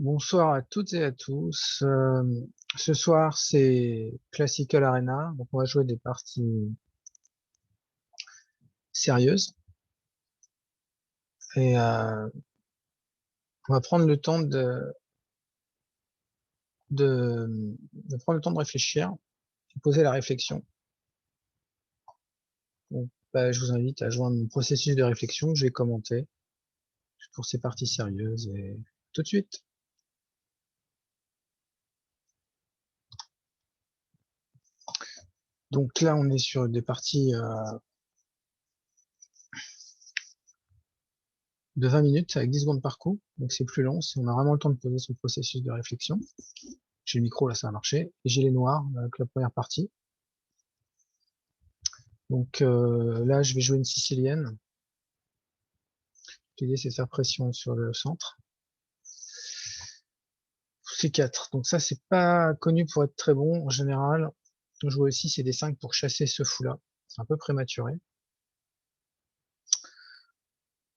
Bonsoir à toutes et à tous. Ce soir, c'est Classical Arena. Donc, on va jouer des parties sérieuses. Et on va prendre le temps de prendre le temps de réfléchir, de poser la réflexion. Donc, je vous invite à joindre mon processus de réflexion que je vais commenter pour ces parties sérieuses. Et tout de suite. Donc là, on est sur des parties de 20 minutes avec 10 secondes par coup. Donc, c'est plus long. On a vraiment le temps de poser son processus de réflexion. J'ai le micro, là, ça a marché. Et j'ai les noirs avec la première partie. Donc là, je vais jouer une sicilienne. L'idée, c'est de faire pression sur le centre. C4. Donc ça, c'est pas connu pour être très bon en général. Jouer aussi, c'est des 5 pour chasser ce fou-là. C'est un peu prématuré.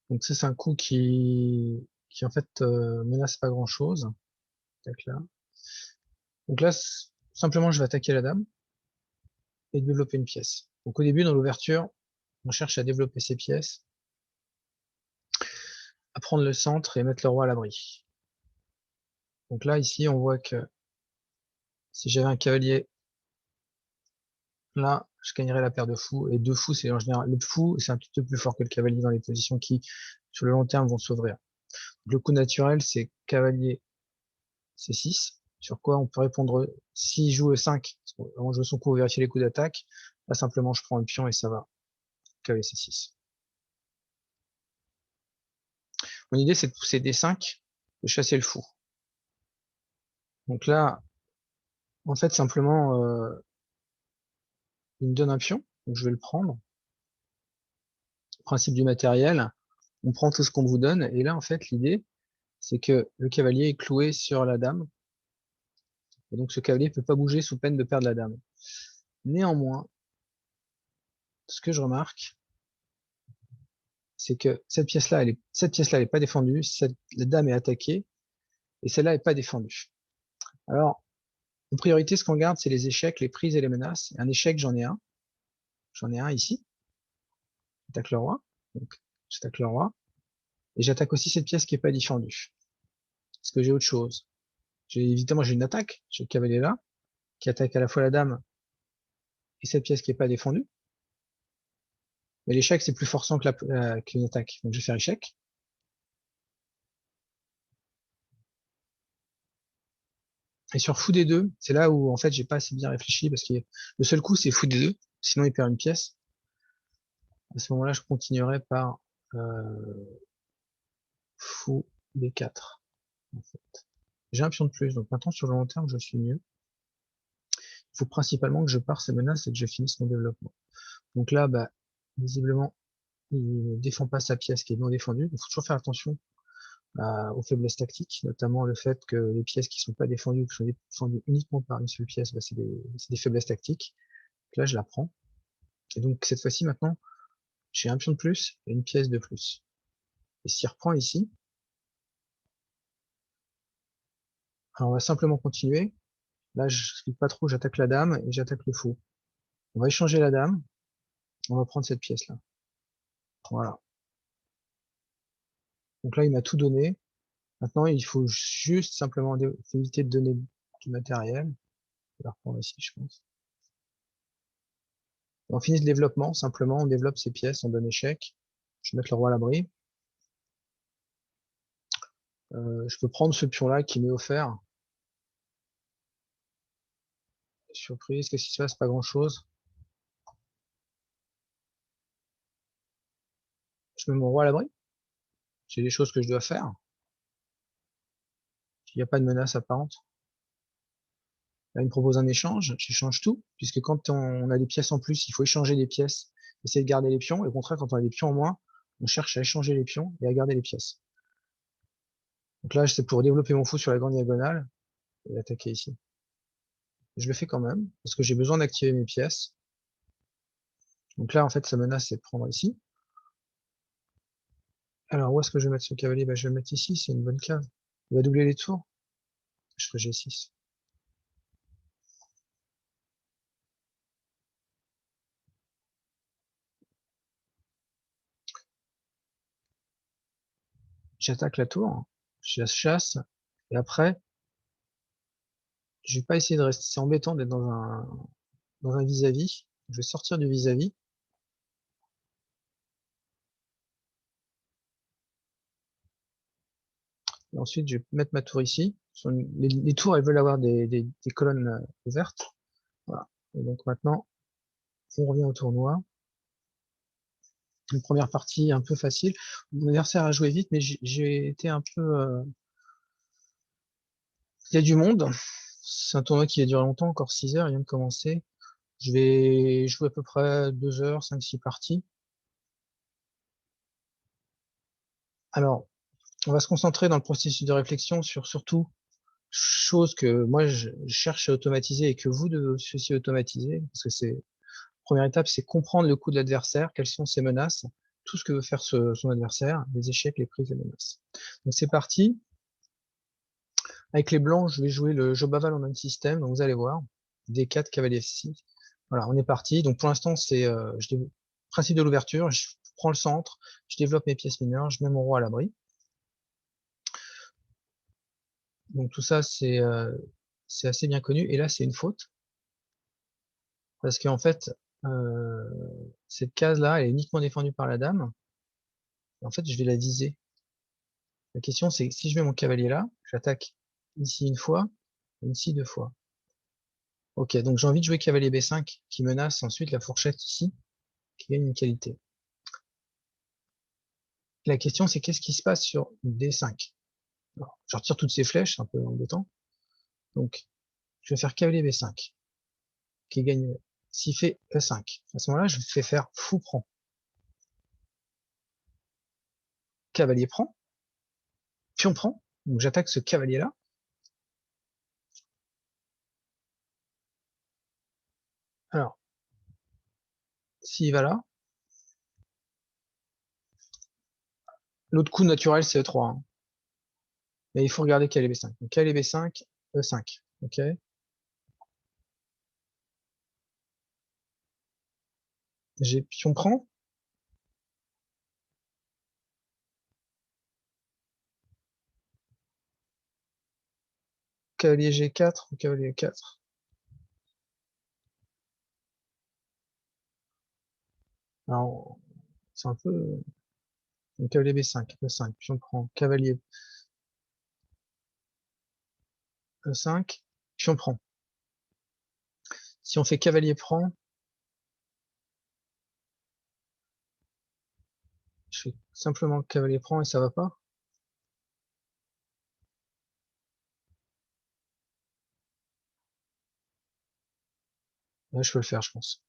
Donc ça, c'est un coup qui en fait menace pas grand-chose. Là. Donc là, simplement, je vais attaquer la dame et développer une pièce. Donc au début, dans l'ouverture, on cherche à développer ses pièces, à prendre le centre et mettre le roi à l'abri. Donc là, ici, on voit que si j'avais un cavalier là, je gagnerais la paire de fous. Et deux fous, c'est en général, le fou, c'est un petit peu plus fort que le cavalier dans les positions qui, sur le long terme, vont s'ouvrir. Le coup naturel, c'est cavalier C6, sur quoi on peut répondre, s'il joue le 5, avant de jouer son coup, vérifier les coups d'attaque. Là, simplement, je prends le pion et ça va. Cavalier C6. Mon idée, c'est de pousser D5, de chasser le fou. Donc là, en fait, simplement, il me donne un pion, donc je vais le prendre. Principe du matériel, on prend tout ce qu'on vous donne, et là, en fait, l'idée, c'est que le cavalier est cloué sur la dame, et donc ce cavalier ne peut pas bouger sous peine de perdre la dame. Néanmoins, ce que je remarque, c'est que cette pièce-là, elle est pas défendue, la dame est attaquée, et celle-là est pas défendue. Alors, en priorité, ce qu'on garde, c'est les échecs, les prises et les menaces. Un échec, j'en ai un ici. J'attaque le roi, donc j'attaque le roi, et j'attaque aussi cette pièce qui est pas défendue. Parce que j'ai autre chose. Évidemment, j'ai une attaque, j'ai le cavalier là, qui attaque à la fois la dame et cette pièce qui est pas défendue. Mais l'échec, c'est plus forçant que qu'une attaque. Donc je vais faire échec. Et sur fou des deux, c'est là où en fait j'ai pas assez bien réfléchi parce que le seul coup c'est fou des deux, sinon il perd une pièce. À ce moment-là, je continuerai par fou des 4. En fait. J'ai un pion de plus, donc maintenant sur le long terme je suis mieux. Il faut principalement que je pare ces menaces et que je finisse mon développement. Donc là, visiblement, il ne défend pas sa pièce qui est non défendue. Il faut toujours faire attention aux faiblesses tactiques, notamment le fait que les pièces qui sont pas défendues, qui sont défendues uniquement par une seule pièce, c'est des faiblesses tactiques. Donc là, je la prends. Et donc, cette fois-ci, maintenant, j'ai un pion de plus et une pièce de plus. Et s'il reprend ici, alors on va simplement continuer. Là, je explique pas trop, j'attaque la dame et j'attaque le fou. On va échanger la dame. On va prendre cette pièce-là. Voilà. Donc là, il m'a tout donné. Maintenant, il faut juste simplement éviter de donner du matériel. Je vais la reprendre ici, je pense. On finit le développement, simplement, on développe ces pièces, on donne échec. Je vais mettre le roi à l'abri. Je peux prendre ce pion-là qui m'est offert. Surprise, qu'est-ce qui se passe? Pas grand-chose. Je mets mon roi à l'abri. J'ai des choses que je dois faire. Il n'y a pas de menace apparente. Là, il me propose un échange. J'échange tout, puisque quand on a des pièces en plus, il faut échanger des pièces, essayer de garder les pions. Et au contraire, quand on a des pions en moins, on cherche à échanger les pions et à garder les pièces. Donc là, c'est pour développer mon fou sur la grande diagonale et attaquer ici. Je le fais quand même, parce que j'ai besoin d'activer mes pièces. Donc là, en fait, sa menace, c'est de prendre ici. Alors, où est-ce que je vais mettre ce cavalier? Je vais le mettre ici, c'est une bonne case. Il va doubler les tours. Je ferai G6. J'attaque la tour, je la chasse, et après, je vais pas essayer de rester. C'est embêtant d'être dans un vis-à-vis. Je vais sortir du vis-à-vis. Et ensuite, je vais mettre ma tour ici. Les tours, elles veulent avoir des colonnes ouvertes. Voilà. Et donc maintenant, on revient au tournoi. Une première partie un peu facile. Mon adversaire a joué vite, mais j'ai été un peu... Il y a du monde. C'est un tournoi qui a duré longtemps, encore 6 heures, il vient de commencer. Je vais jouer à peu près 2 heures, 5-6 parties. Alors, on va se concentrer dans le processus de réflexion sur surtout choses que moi je cherche à automatiser et que vous devez aussi automatiser, parce que c'est première étape, c'est comprendre le coup de l'adversaire, quelles sont ses menaces, tout ce que veut faire son adversaire, les échecs, les prises, les menaces. Donc c'est parti. Avec les blancs, je vais jouer le Jobaval en un système, donc vous allez voir. D4, cavalier F6. Voilà, on est parti. Donc pour l'instant, c'est principe de l'ouverture, je prends le centre, je développe mes pièces mineures, je mets mon roi à l'abri. Donc tout ça, c'est assez bien connu. Et là, c'est une faute. Parce qu'en fait, euh, cette case-là, elle est uniquement défendue par la dame. Et en fait, je vais la viser. La question, c'est si je mets mon cavalier là, j'attaque ici une fois, et ici 2 fois. Ok, donc j'ai envie de jouer cavalier B5 qui menace ensuite la fourchette ici, qui gagne une qualité. La question, c'est qu'est-ce qui se passe sur D5? Alors, je retire toutes ces flèches, c'est un peu embêtant. Donc, je vais faire cavalier B5, qui gagne. S'il fait E5, à ce moment-là, je fais faire fou prend. Cavalier prend, pion prend, donc j'attaque ce cavalier-là. Alors, s'il va là, l'autre coup naturel, c'est E3. Hein. Mais il faut regarder cavalier B5. Donc, cavalier B5, E5. Ok. J'ai pion prend. Cavalier G4 ou cavalier 4. Alors, c'est un peu... Donc, cavalier B5, E5, pion prend. Cavalier E5, pion prend. Si on fait cavalier prend, je fais simplement cavalier prend et ça va pas. Là, je peux le faire, je pense.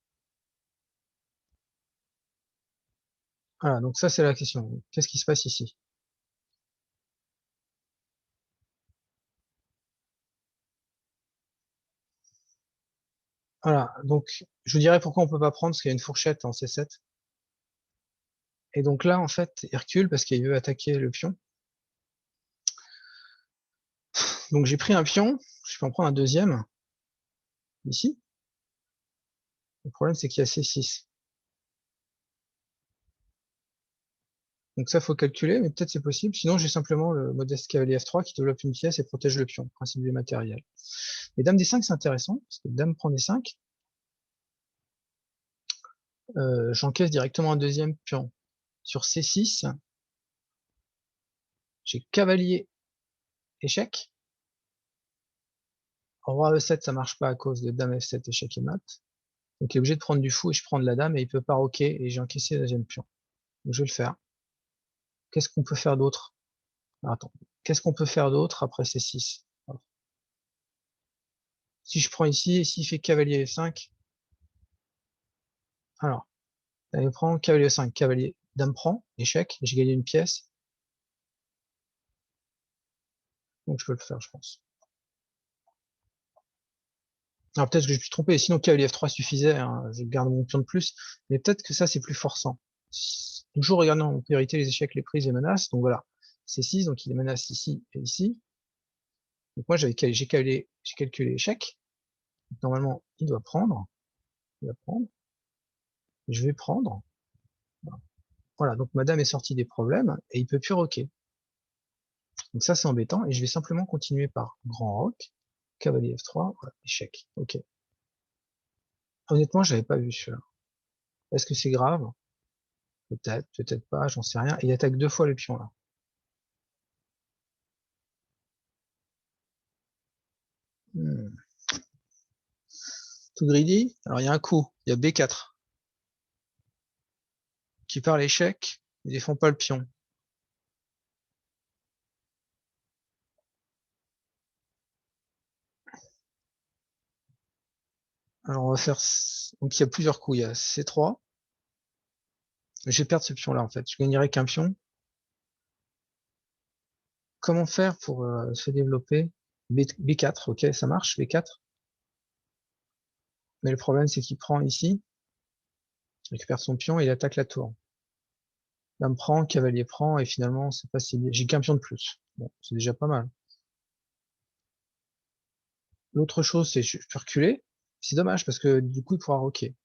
Voilà, donc ça, c'est la question. Qu'est-ce qui se passe ici? Voilà, donc je vous dirais pourquoi on peut pas prendre, parce qu'il y a une fourchette en C7. Et donc là, en fait, il recule parce qu'il veut attaquer le pion. Donc j'ai pris un pion, je peux en prendre un deuxième, ici. Le problème, c'est qu'il y a C6. Donc ça, faut calculer, mais peut-être c'est possible. Sinon, j'ai simplement le modeste cavalier F3 qui développe une pièce et protège le pion, principe du matériel. Et dame D5, c'est intéressant, parce que dame prend D5. J'encaisse directement un deuxième pion. Sur C6, j'ai cavalier échec. Roi E7, ça marche pas à cause de dame F7, échec et mat. Donc il est obligé de prendre du fou et je prends de la dame et il peut pas roquer et j'ai encaissé le deuxième pion. Donc je vais le faire. Qu'est-ce qu'on peut faire d'autre? Attends. Qu'est-ce qu'on peut faire d'autre après C6? Si je prends ici et s'il fait cavalier F5, alors, elle prend cavalier E5, cavalier, dame prend, échec, j'ai gagné une pièce, donc je peux le faire, je pense. Alors peut-être que je me suis trompé, sinon cavalier F3 suffisait, hein, je garde mon pion de plus, mais peut-être que ça c'est plus forçant. Toujours regardant en priorité les échecs, les prises, les menaces, donc voilà. C6, donc il les menace ici et ici. Donc moi, j'ai calculé l'échec. Normalement, il doit prendre. Il va prendre. Je vais prendre. Voilà, donc madame est sortie des problèmes et il peut plus roquer. Donc ça, c'est embêtant. Et je vais simplement continuer par grand roc, cavalier F3, voilà, échec. Ok. Honnêtement, j'avais pas vu celui-là. Est-ce que c'est grave? Peut-être, peut-être pas, j'en sais rien. Et il attaque 2 fois le pion là. Hmm. Tout greedy. Alors il y a un coup, il y a B4 qui part l'échec, ils défend pas le pion. Alors on va faire, donc il y a plusieurs coups, il y a C3. Je vais perdre ce pion là en fait, je gagnerai qu'un pion. Comment faire pour se développer? B4, ok, ça marche, B4. Mais le problème c'est qu'il prend ici, il récupère son pion et il attaque la tour. Dame prend, cavalier prend, et finalement c'est pas si bien. J'ai qu'un pion de plus. Bon, c'est déjà pas mal. L'autre chose, c'est je peux reculer. C'est dommage parce que du coup il pourra roquer.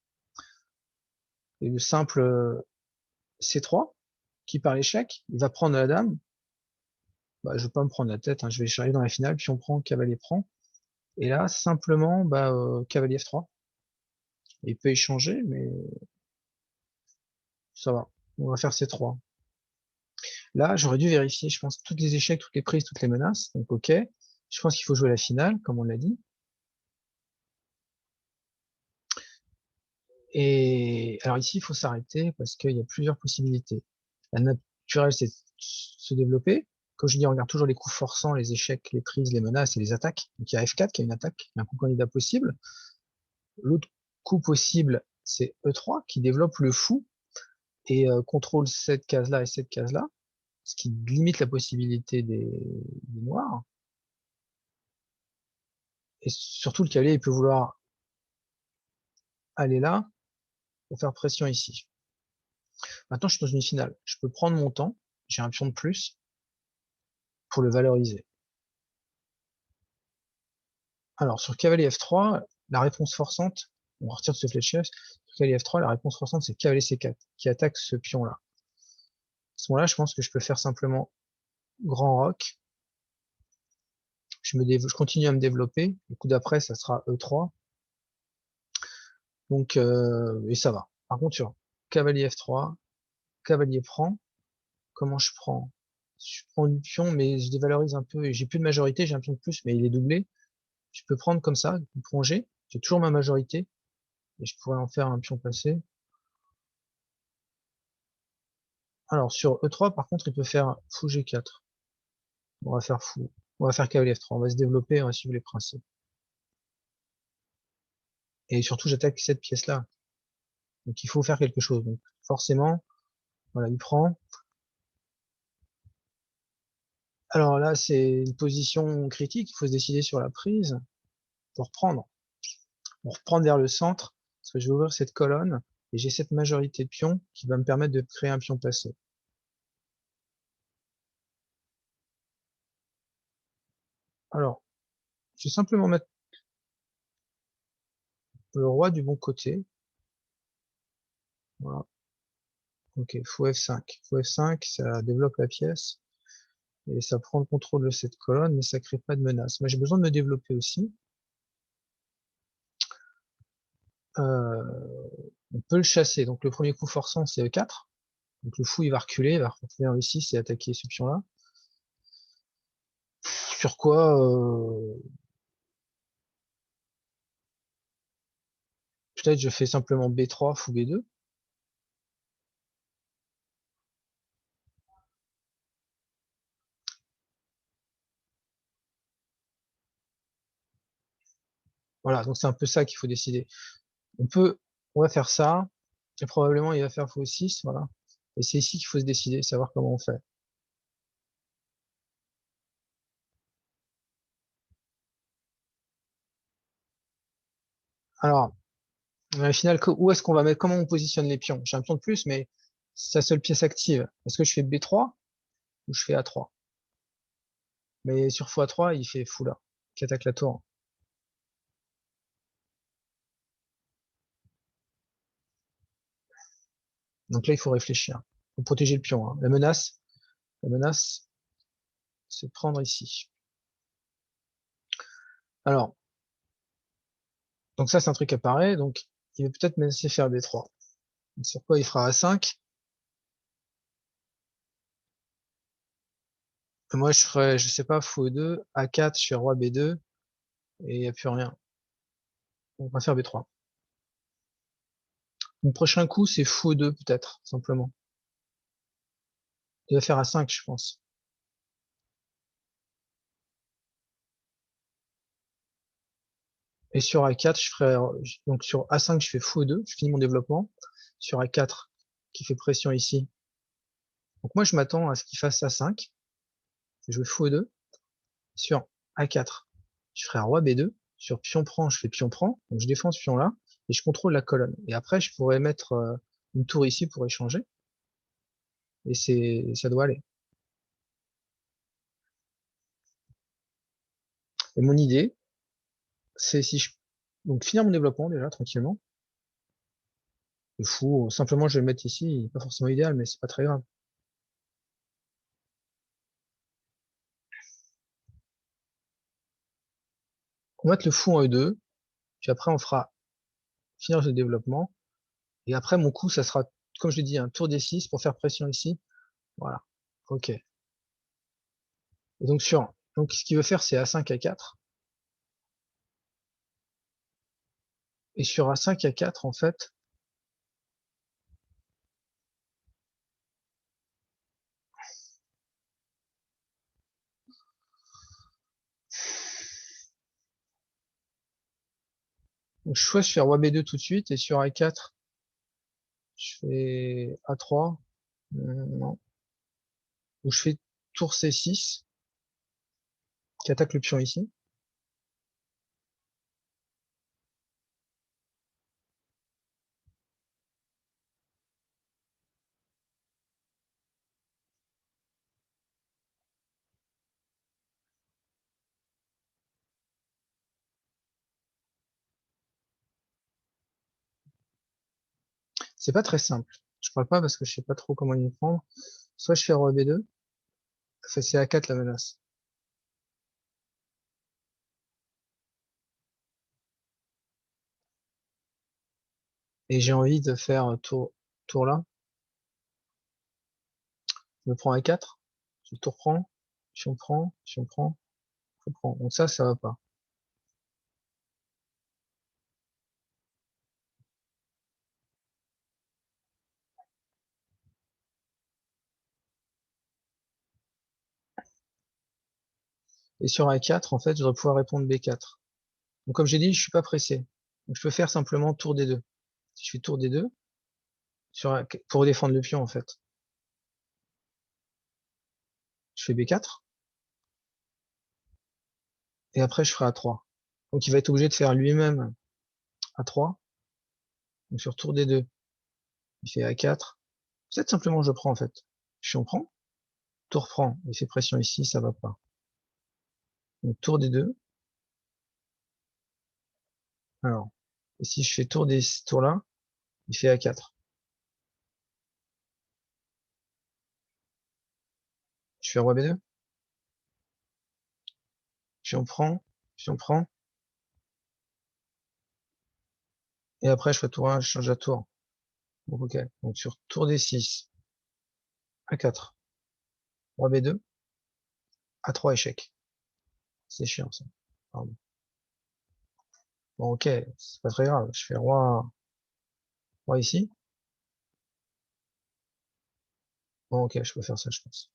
Et le simple C3, qui par l'échec, il va prendre la dame. Bah, je vais pas me prendre la tête, hein, je vais arriver dans la finale, puis on prend, cavalier prend. Et là, simplement, bah, cavalier F3. Il peut échanger, mais ça va. On va faire C3. Là, j'aurais dû vérifier, je pense, toutes les échecs, toutes les prises, toutes les menaces. Donc, ok. Je pense qu'il faut jouer la finale, comme on l'a dit. Et alors ici, il faut s'arrêter parce qu'il y a plusieurs possibilités. La naturelle, c'est se développer. Comme je dis, on regarde toujours les coups forçants, les échecs, les prises, les menaces et les attaques. Donc il y a F4 qui a une attaque, un coup candidat possible. L'autre coup possible, c'est E3 qui développe le fou et contrôle cette case-là et cette case-là, ce qui limite la possibilité des noirs. Et surtout, le cavalier, il peut vouloir aller là pour faire pression ici. Maintenant, je suis dans une finale. Je peux prendre mon temps. J'ai un pion de plus pour le valoriser. Alors, sur cavalier F3, la réponse forçante, on retire ce flèche-chef. Sur cavalier F3, la réponse forçante, c'est cavalier C4 qui attaque ce pion-là. À ce moment-là, je pense que je peux faire simplement grand roc. Je continue à me développer. Le coup d'après, ça sera E3. Donc, et ça va. Par contre, sur cavalier F3, cavalier prend. Comment je prends? Je prends du pion, mais je dévalorise un peu. J'ai plus de majorité, j'ai un pion de plus, mais il est doublé. Je peux prendre comme ça, pion G. J'ai toujours ma majorité. Et je pourrais en faire un pion passé. Alors, sur E3, par contre, il peut faire fou G4. On va faire fou. On va faire cavalier F3. On va se développer, on va suivre les principes. Et surtout, j'attaque cette pièce-là. Donc, il faut faire quelque chose. Donc, forcément, voilà, il prend. Alors là, c'est une position critique. Il faut se décider sur la prise pour prendre. Pour reprendre vers le centre, parce que je vais ouvrir cette colonne et j'ai cette majorité de pions qui va me permettre de créer un pion passé. Alors, je vais simplement mettre le roi du bon côté. Voilà. Ok, fou F5. Fou F5, ça développe la pièce et ça prend le contrôle de cette colonne, mais ça crée pas de menace. Moi, j'ai besoin de me développer aussi. On peut le chasser. Donc, le premier coup forçant, c'est E4. Donc, le fou, il va reculer, il va revenir ici, c'est attaquer ce pion-là. Sur quoi, peut-être je fais simplement B3, fou B2. Voilà, donc c'est un peu ça qu'il faut décider. On va faire ça, et probablement il va faire faux 6, voilà. Et c'est ici qu'il faut se décider, savoir comment on fait. Alors, à la finale, où est-ce qu'on va mettre, comment on positionne les pions? J'ai un pion de plus, mais c'est la seule pièce active. Est-ce que je fais B3 ou je fais A3? Mais sur fou A3, il fait fou là. qui attaque la tour. Donc là, il faut réfléchir. Il faut protéger le pion, hein. La menace, c'est de prendre ici. Alors, donc ça, c'est un truc qui apparaît. Donc, il va peut-être me laisser faire B3. Donc, sur quoi il fera A5. Moi, je ferais, je sais pas, fou E2, A4, je fais roi B2, et il n'y a plus rien. On va faire B3. Mon prochain coup, c'est fou E2, peut-être, simplement. Il va faire A5, je pense. Et sur A4, je ferai, donc sur A5, je fais fou E2, je finis mon développement. Sur A4, qui fait pression ici. Donc moi, je m'attends à ce qu'il fasse A5. Je joue fou E2. Sur A4, je ferai roi B2. Sur pion prend, je fais pion prend. Donc je défends ce pion-là et je contrôle la colonne. Et après, je pourrais mettre une tour ici pour échanger. Et ça doit aller. Et mon idée, c'est si je, donc finir mon développement déjà tranquillement. Le fou, simplement je vais le mettre ici, pas forcément idéal, mais c'est pas très grave. On va mettre le fou en E2, puis après on fera finir le développement. Et après mon coup, ça sera, comme je l'ai dit, un tour D6 pour faire pression ici. Voilà. Ok. Et donc ce qu'il veut faire, c'est A5, A4. Et sur A5, A4, en fait, donc soit je fais roi B2 tout de suite, et sur A4, je fais A3. Non. Ou je fais tour C6, qui attaque le pion ici. C'est pas très simple. Je parle pas parce que je sais pas trop comment y prendre. Soit je fais roi B2, fait c'est A4 la menace. Et j'ai envie de faire tour là. Je me prends A4, je tour prend, si on prend, si on prend, je prends. Donc ça va pas. Et sur A4, en fait, je dois pouvoir répondre B4. Donc comme j'ai dit, je suis pas pressé. Donc je peux faire simplement tour D2. Si je fais tour D2, pour défendre le pion, en fait, je fais B4, et après je ferai A3. Donc il va être obligé de faire lui-même A3. Donc sur tour D2, il fait A4. Peut-être simplement je prends, en fait. Pion prend, tour prend, il fait pression ici, ça va pas. Donc tour D2. Alors, et si je fais tour là, il fait A4. Je fais roi B2, puis on prend, et après je fais tour 1, je change à tour. Donc, ok. Donc sur tour D6, A4, roi B2, A3 échec. C'est chiant ça. Pardon. Bon, ok, c'est pas très grave. Je fais roi ici. Bon, ok, je peux faire ça, je pense.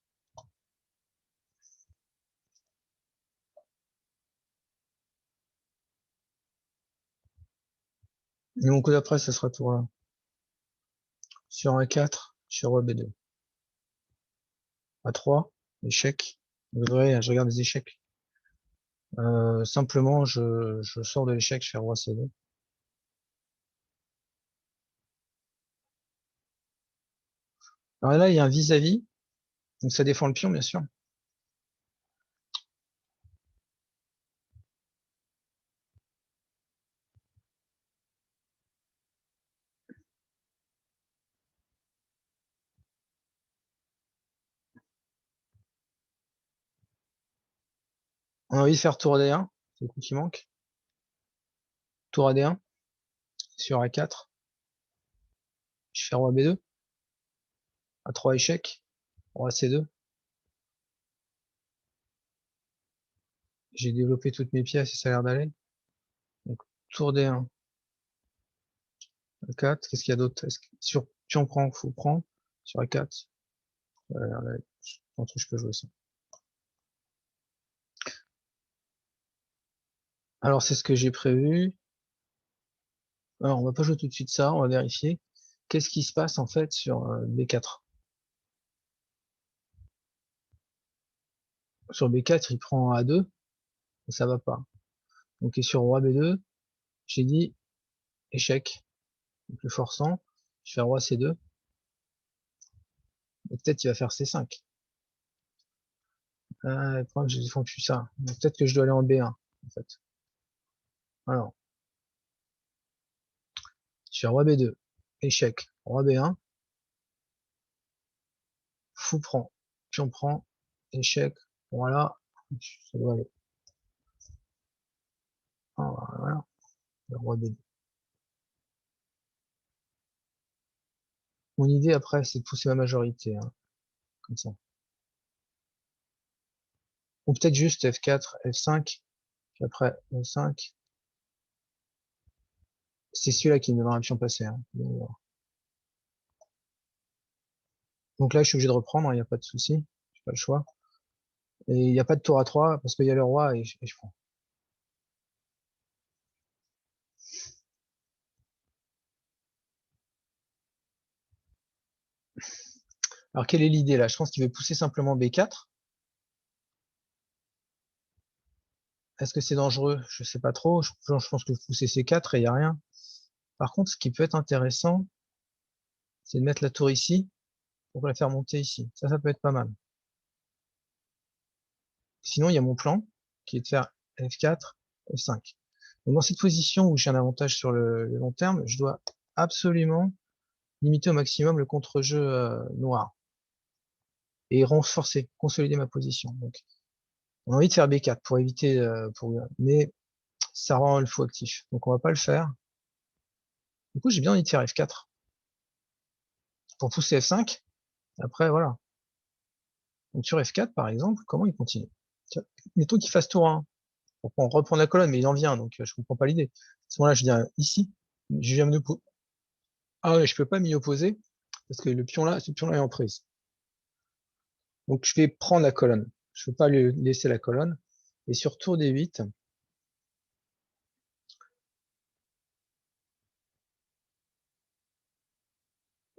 Et mon coup d'après, ce sera tour là. Sur A4, je fais roi B2. A3, échec. Je regarde les échecs. Simplement, je sors de l'échec, je fais roi C2. Alors là, il y a un vis-à-vis. Donc ça défend le pion, bien sûr. On a envie de faire tour D1, c'est le coup qui manque. Tour à D1 sur A4. Je fais roi B2. A3 échec. Roi C2. J'ai développé toutes mes pièces et ça a l'air d'aller. Donc, tour D1. A4. Qu'est-ce qu'il y a d'autre? Sur pion prend, fou prend. Sur A4. Je peux jouer ça. Alors, c'est ce que j'ai prévu. Alors, on va pas jouer tout de suite ça, on va vérifier. Qu'est-ce qui se passe en fait sur B4? Sur B4, il prend A2, et ça va pas. Donc, et sur roi B2, j'ai dit échec. Donc, le forçant, je fais roi C2. Et peut-être il va faire C5. Le problème, j'ai défendu ça. Peut-être que je dois aller en B1, en fait. Alors, je fais roi B2, échec, roi B1, fou prend, pion prend, échec, voilà, ça doit aller. Voilà, le roi B2. Mon idée après, c'est de pousser ma majorité, hein, comme ça. Ou peut-être juste F4, F5, puis après F5. C'est celui-là qui me donnera un pion passé. Hein. Donc là, je suis obligé de reprendre, il n'y a pas de souci, j'ai pas le choix. Et il n'y a pas de tour à 3 parce qu'il y a le roi et je prends. Alors quelle est l'idée là? Je pense qu'il veut pousser simplement B4. Est-ce que c'est dangereux? Je sais pas trop. Je pense que je poussais C4 et il n'y a rien. Par contre, ce qui peut être intéressant, c'est de mettre la tour ici pour la faire monter ici. Ça peut être pas mal. Sinon, il y a mon plan qui est de faire F4, F5. Donc, dans cette position où j'ai un avantage sur le long terme, je dois absolument limiter au maximum le contre-jeu noir et renforcer, consolider ma position. Donc, on a envie de faire B4 pour éviter, mais ça rend le fou actif. Donc, on va pas le faire. Du coup, j'ai bien envie de faire F4 pour pousser F5. Après, voilà. Donc, sur F4, par exemple, comment il continue? Mettons qu'il fasse tour 1 pour reprendre la colonne, mais il en vient, donc je comprends pas l'idée. À ce moment-là, je dirais ici, je viens me Ah ouais, je peux pas m'y opposer parce que le pion là, ce pion là est en prise. Donc je vais prendre la colonne. Je ne peux pas lui laisser la colonne. Et sur tour D8,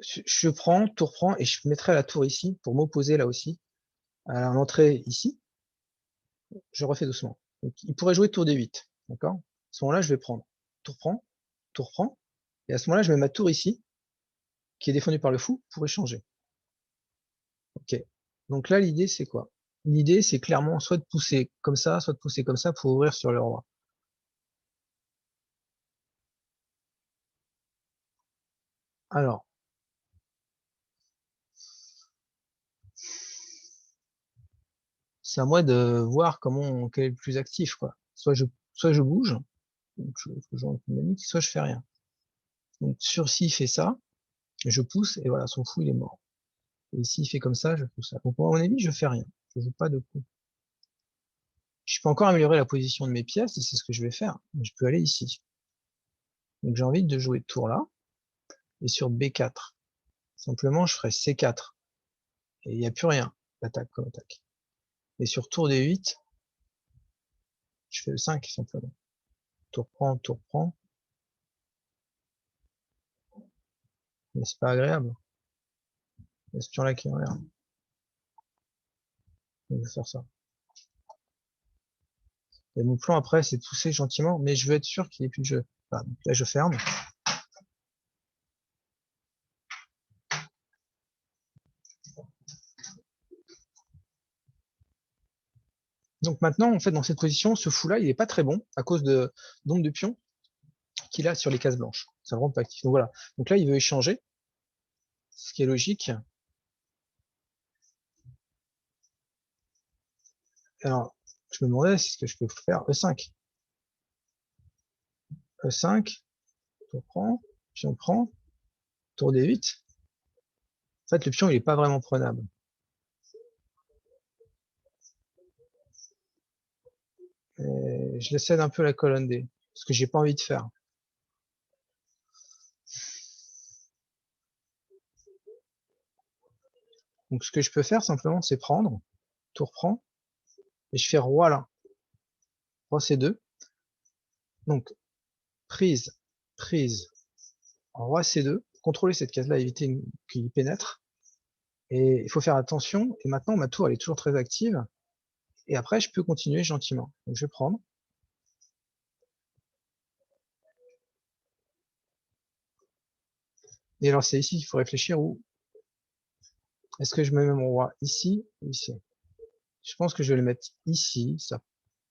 je prends, tour prend, et je mettrai la tour ici pour m'opposer là aussi à l'entrée ici. Je refais doucement. Donc il pourrait jouer tour D8, d'accord? À ce moment-là, je vais prendre tour prend, et à ce moment-là, je mets ma tour ici, qui est défendue par le fou, pour échanger. Ok. Donc là, l'idée, c'est quoi? L'idée, c'est clairement soit de pousser comme ça, soit de pousser comme ça pour ouvrir sur le roi. Alors, c'est à moi de voir quel est le plus actif, quoi. Soit je bouge, donc je joue une dynamique, soit je fais rien. Donc, sur s'il fait ça, je pousse, et voilà, son fou, il est mort. Et s'il fait comme ça, je pousse ça. Donc, à mon avis, je fais rien. Je joue pas de coup. Je peux encore améliorer la position de mes pièces, et c'est ce que je vais faire. Je peux aller ici. Donc, j'ai envie de jouer tour là, et sur B4. Simplement, je ferai C4. Et il n'y a plus rien d'attaque comme attaque. Et sur tour D8, je fais le 5 simplement. Tour prend, mais c'est pas agréable. Il y a ce pion là qui est en l'air. Je vais faire ça. Et mon plan après, c'est de pousser gentiment, mais je veux être sûr qu'il n'y ait plus de jeu. Voilà, donc là, je ferme. Donc maintenant, en fait, dans cette position, ce fou-là, il n'est pas très bon à cause de nombre de pions qu'il a sur les cases blanches. Ça ne rend pas actif. Donc voilà. Donc là, il veut échanger, ce qui est logique. Alors, Je me demandais si ce que je peux faire E5. E5, tour prend, pion prend, tour D8. En fait, le pion, il est pas vraiment prenable. Et je laisse un peu la colonne D, ce que j'ai pas envie de faire. Donc, ce que je peux faire simplement, c'est prendre, tour prend, et je fais roi là. Roi C2. Donc, prise, prise, roi C2. Contrôler cette case-là, éviter qu'il pénètre. Et il faut faire attention. Et maintenant, ma tour, elle est toujours très active. Et après, je peux continuer gentiment. Donc, je vais prendre. Et alors, c'est ici qu'il faut réfléchir où est-ce que je mets mon roi ici ou ici? Je pense que je vais le mettre ici. Ça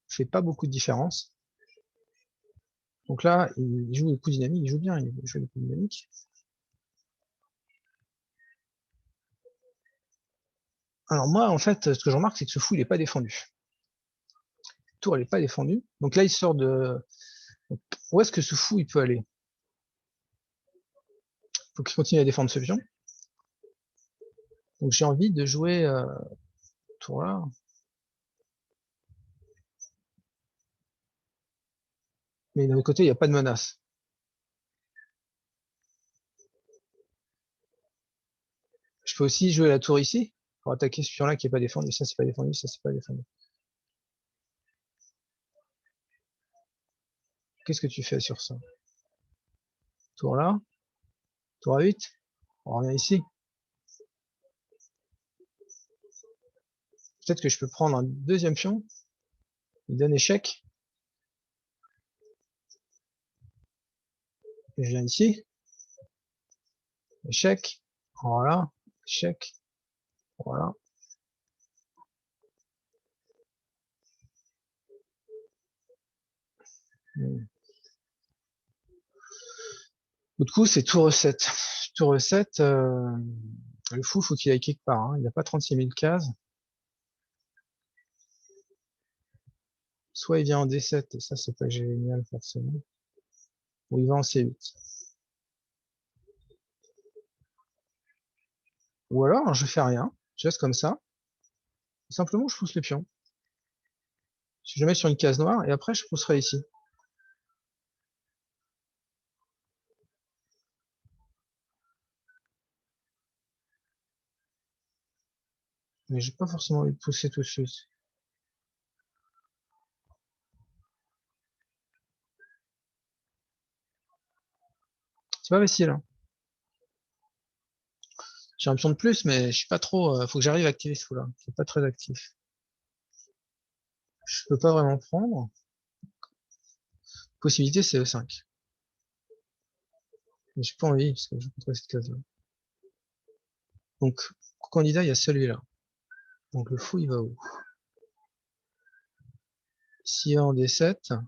fait pas beaucoup de différence. Donc là, il joue le coup dynamique. Il joue bien. Il joue le coup dynamique. Alors moi, en fait, ce que je remarque, c'est que ce fou, il est pas défendu. La tour, elle est pas défendue. Donc là, il sort de... Où est-ce que ce fou, il peut aller? Faut qu'il continue à défendre ce pion. Donc j'ai envie de jouer tour là. Mais de l'autre côté, il n'y a pas de menace. Je peux aussi jouer la tour ici pour attaquer ce pion-là qui est pas défendu. Ça, c'est pas défendu. Ça, c'est pas défendu. Qu'est-ce que tu fais sur ça? Tour là. Tour à 8. On revient ici. Peut-être que je peux prendre un deuxième pion. Il donne échec. Et je viens ici. Échec. Voilà. Échec. Voilà. L'autre coup, c'est tour E7. Tour E7, le fou, faut qu'il aille quelque part. Hein. Il n'a pas 36 000 cases. Soit il vient en D7, et ça, c'est pas génial forcément. Ou il va en C8. Ou alors, je fais rien. Je laisse comme ça. Simplement, je pousse le pion. Je le mets sur une case noire, et après, je pousserai ici. Mais j'ai pas forcément envie de pousser tout de suite. C'est pas facile, hein. J'ai un pion de plus, mais je suis pas trop. Faut que j'arrive à activer ce fou-là. C'est pas très actif. Je peux pas vraiment prendre. Possibilité, c'est E5. Mais j'ai pas envie, parce que je contrôle cette case-là. Donc, candidat, il y a celui-là. Donc le fou, il va où? Ici en D7,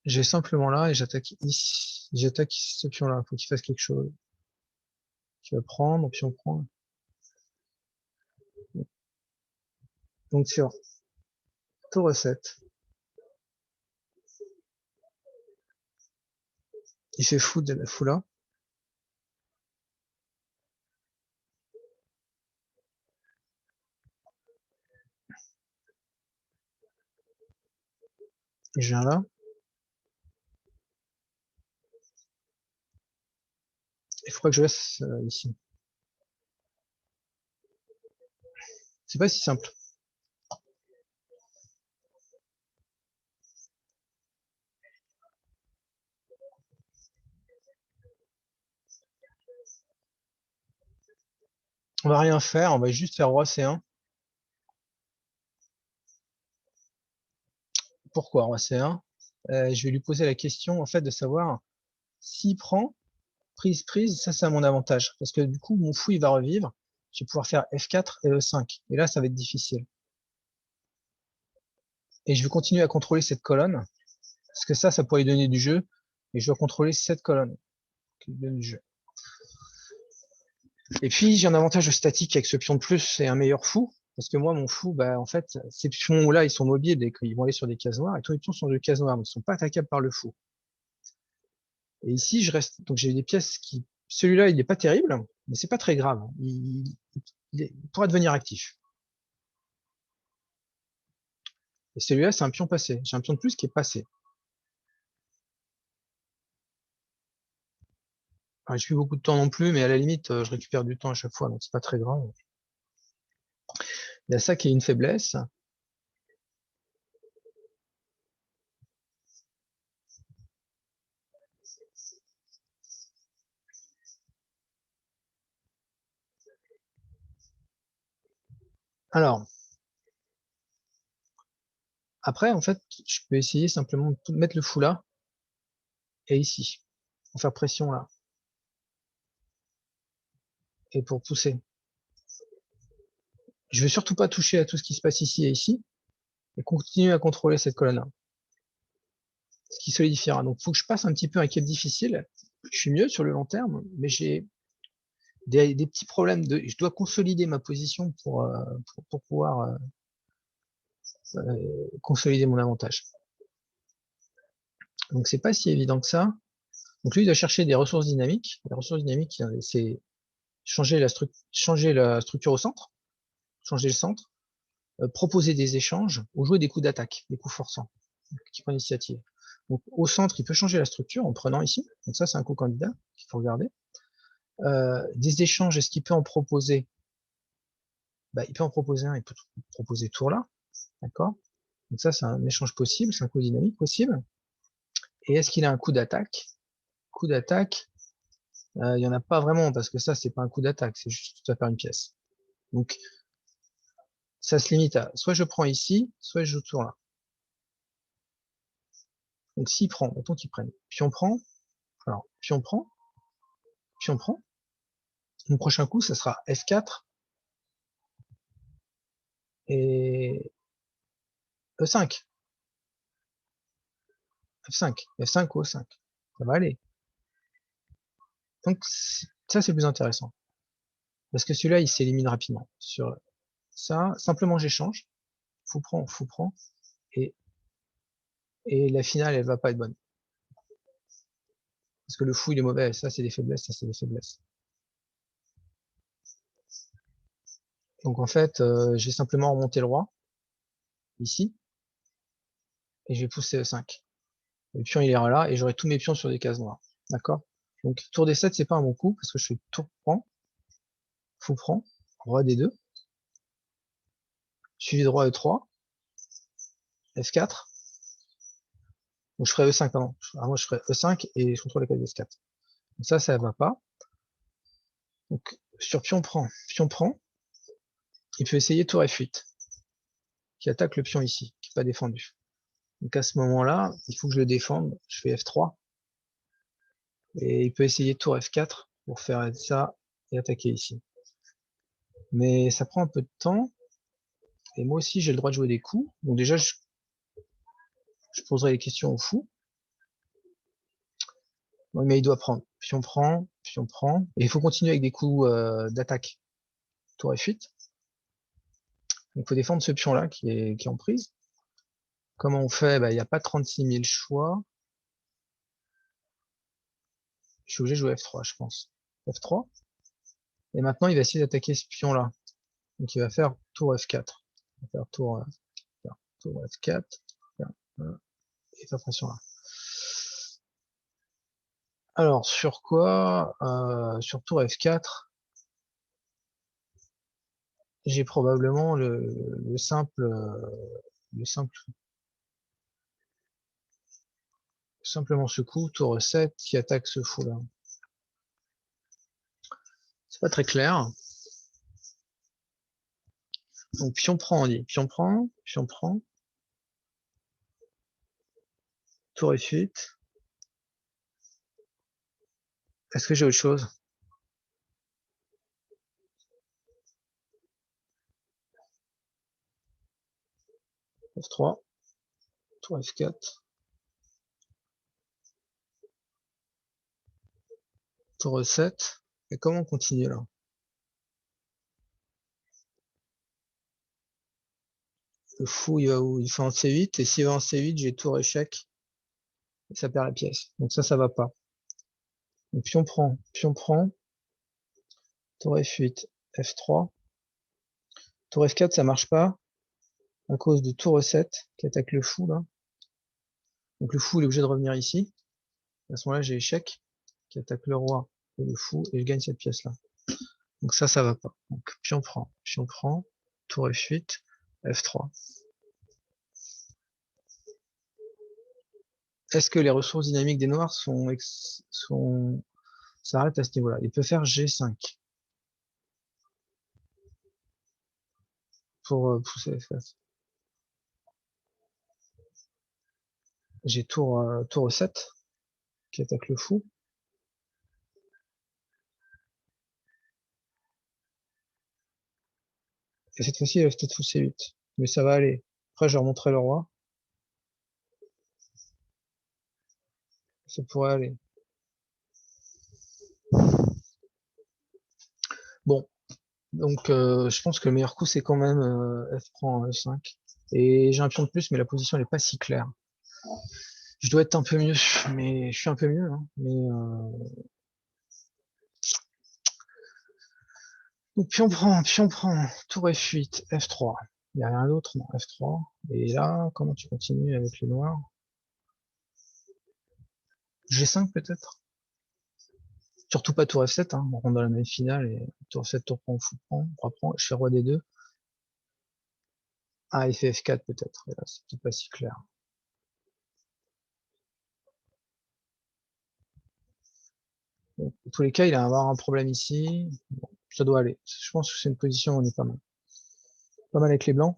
j'ai simplement là et j'attaque ici. J'attaque ce pion-là. Faut qu'il fasse quelque chose. Tu vas prendre, puis on prend. Donc sur tour E7, il fait fou de la fou là. Je viens là. Il faudra que je laisse ici. C'est pas si simple. On va rien faire, on va juste faire roi C1. Pourquoi roi C1? Je vais lui poser la question en fait de savoir s'il prend prise, ça c'est à mon avantage. Parce que du coup, mon fou il va revivre. Je vais pouvoir faire F4 et E5. Et là, ça va être difficile. Et je vais continuer à contrôler cette colonne. Parce que ça pourrait lui donner du jeu. Et je dois contrôler cette colonne qui lui donne du jeu. Et puis, j'ai un avantage statique avec ce pion de plus et un meilleur fou. Parce que moi, mon fou, bah, en fait, ces pions-là, ils sont mobiles et qu'ils vont aller sur des cases noires, et tous les pions sont de cases noires, donc ils sont pas attaquables par le fou. Et ici, je reste, donc j'ai des pièces qui, celui-là, il n'est pas terrible, mais c'est pas très grave. Il pourra devenir actif. Et celui-là, c'est un pion passé. J'ai un pion de plus qui est passé. Alors, j'ai plus beaucoup de temps non plus, mais à la limite, je récupère du temps à chaque fois, donc c'est pas très grave. Il y a ça qui est une faiblesse. Alors, après, en fait, je peux essayer simplement de mettre le fou là et ici, pour faire pression là, et pour pousser. Je veux surtout pas toucher à tout ce qui se passe ici et ici, et continuer à contrôler cette colonne-là, ce qui solidifiera. Donc, il faut que je passe un petit peu un cap difficile. Je suis mieux sur le long terme, mais j'ai des petits problèmes je dois consolider ma position pour pouvoir consolider mon avantage. Donc, c'est pas si évident que ça. Donc, lui, il doit chercher des ressources dynamiques. Les ressources dynamiques, c'est changer la structure au centre, changer le centre, proposer des échanges ou jouer des coups d'attaque, des coups forçants, qui prend l'initiative. Donc, au centre, il peut changer la structure en prenant ici. Donc ça, c'est un coup candidat qu'il faut regarder. Des échanges, est-ce qu'il peut en proposer? Bah, il peut en proposer un, il peut proposer tour là, d'accord? Donc ça, c'est un échange possible, c'est un coup dynamique possible. Et est-ce qu'il a un coup d'attaque? Coup d'attaque, il y en a pas vraiment parce que ça, c'est pas un coup d'attaque, c'est juste tu vas faire une pièce. Donc ça se limite à soit je prends ici, soit je joue tour là. Donc s'il prend, autant qu'il prenne. Puis on prend, alors puis on prend, puis on prend. Mon prochain coup, ça sera F4 et E5. F5. F5 ou E5. Ça va aller. Donc ça, c'est plus intéressant. Parce que celui-là, il s'élimine rapidement. Sur ça, simplement j'échange. Fou prend. Et, et la finale, elle va pas être bonne. Parce que le fou, il est mauvais. Ça, c'est des faiblesses. Ça, c'est des faiblesses. Donc en fait, j'ai simplement remonté le roi. Ici. Et je vais pousser E5. Le pion, il ira là. Et j'aurai tous mes pions sur des cases noires. D'accord? Donc tour des 7, c'est pas un bon coup. Parce que je fais tour prend. Fou prend. Roi des 2. Suivi de roi E3. F4. Donc je ferai E5, pardon. Moi, je ferai E5 et je contrôle la case S4. Donc ça va pas. Donc sur pion prend, il peut essayer tour F8, qui attaque le pion ici, qui n'est pas défendu. Donc à ce moment-là, il faut que je le défende. Je fais F3. Et il peut essayer tour F4 pour faire ça et attaquer ici. Mais ça prend un peu de temps. Et moi aussi, j'ai le droit de jouer des coups. Donc déjà, je poserai les questions au fou. Mais il doit prendre. Pion prend, pion prend. Et il faut continuer avec des coups d'attaque. Tour F8. Donc il faut défendre ce pion-là qui est en prise. Comment on fait? Bah, il n'y a pas 36 000 choix. Je suis obligé de jouer F3, je pense. F3. Et maintenant, il va essayer d'attaquer ce pion-là. Donc il va faire tour F4. Il va faire tour F4. Et faire pression là. Alors, sur quoi? Sur tour F4, j'ai probablement le simple, le simple, simplement ce coup, tour E7, qui attaque ce fou là. C'est pas très clair. Donc pion prend, on dit. Pion prend, tour F8. Est-ce que j'ai autre chose? F3, tour F4, tour E7. Et comment on continue là? Le fou, il va où? Il fait en C8, et s'il va en C8, j'ai tour échec, et ça perd la pièce. Donc ça va pas. Donc pion prend, tour F8, F3. Tour F4, ça marche pas, à cause de tour E7, qui attaque le fou, là. Donc le fou, il est obligé de revenir ici. À ce moment-là, j'ai échec, qui attaque le roi et le fou, et je gagne cette pièce-là. Donc ça va pas. Donc pion prend, tour F8, F3. Est-ce que les ressources dynamiques des noirs s'arrêtent à ce niveau-là? Il peut faire G5 pour pousser F4. J'ai tour E7 qui attaque le fou. Et cette fois-ci, il va peut-être fou C8. Mais ça va aller. Après, je remonterai le roi. Ça pourrait aller. Bon. Donc, je pense que le meilleur coup, c'est quand même F prend E5. Et j'ai un pion de plus, mais la position n'est pas si claire. Je dois être un peu mieux, mais je suis un peu mieux. Hein. Mais donc pion prend, tour F8, F3. Il n'y a rien d'autre, non, F3. Et là, comment tu continues avec les noirs? G5 peut-être? Surtout pas tour F7, hein. On rentre dans la même finale et tour F7, tour prend, fou prend, roi prend, je fais roi D2. Ah, il fait F4 peut-être. Et là, c'est peut-être pas si clair. Donc, dans tous les cas, il va avoir un problème ici. Bon, ça doit aller. Je pense que c'est une position où on est pas mal. Pas mal avec les blancs.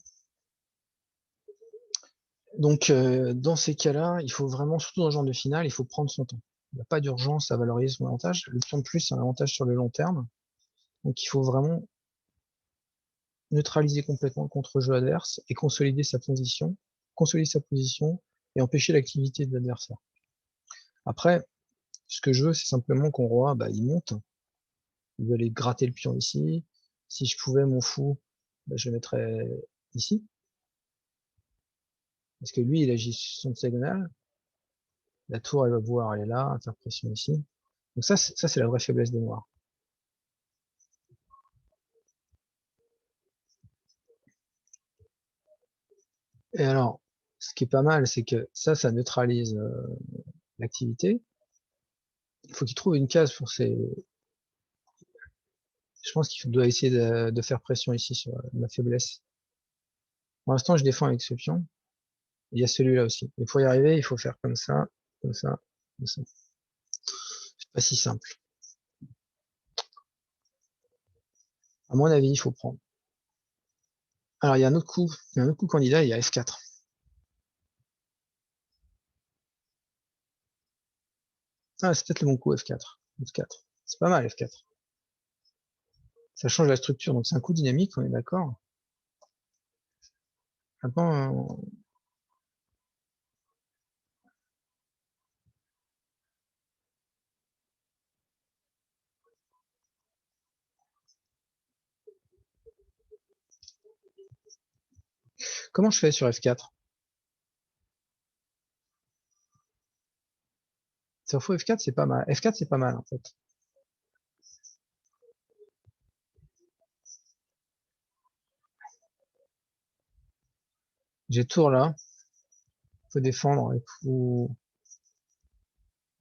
Donc, dans ces cas-là, il faut vraiment, surtout dans ce genre de finale, il faut prendre son temps. Il n'y a pas d'urgence à valoriser son avantage. Le pion de plus, c'est un avantage sur le long terme. Donc, il faut vraiment neutraliser complètement le contre-jeu adverse et consolider sa position et empêcher l'activité de l'adversaire. Après, ce que je veux, c'est simplement qu'on roi, bah, il monte. Il veut aller gratter le pion ici. Si je pouvais, mon fou, bah, je le mettrais ici. Parce que lui, il agit sur son hexagonale. La tour, elle va pouvoir aller là, faire pression ici. Donc ça, c'est la vraie faiblesse des noirs. Et alors, ce qui est pas mal, c'est que ça neutralise l'activité. Il faut qu'il trouve une case pour ses. Je pense qu'il doit essayer de faire pression ici sur ma faiblesse. Pour l'instant, je défends avec ce pion. Il y a celui-là aussi. Mais pour y arriver, il faut faire comme ça, comme ça, comme ça. C'est pas si simple. À mon avis, il faut prendre. Alors, il y a un autre coup, candidat, il y a F4. Ah, c'est peut-être le bon coup, F4. F4. C'est pas mal, F4. Ça change la structure, donc c'est un coup dynamique, on est d'accord. Maintenant, comment je fais sur F4? Sur fou F4, c'est pas mal. F4, c'est pas mal, en fait. J'ai tour là. Faut défendre et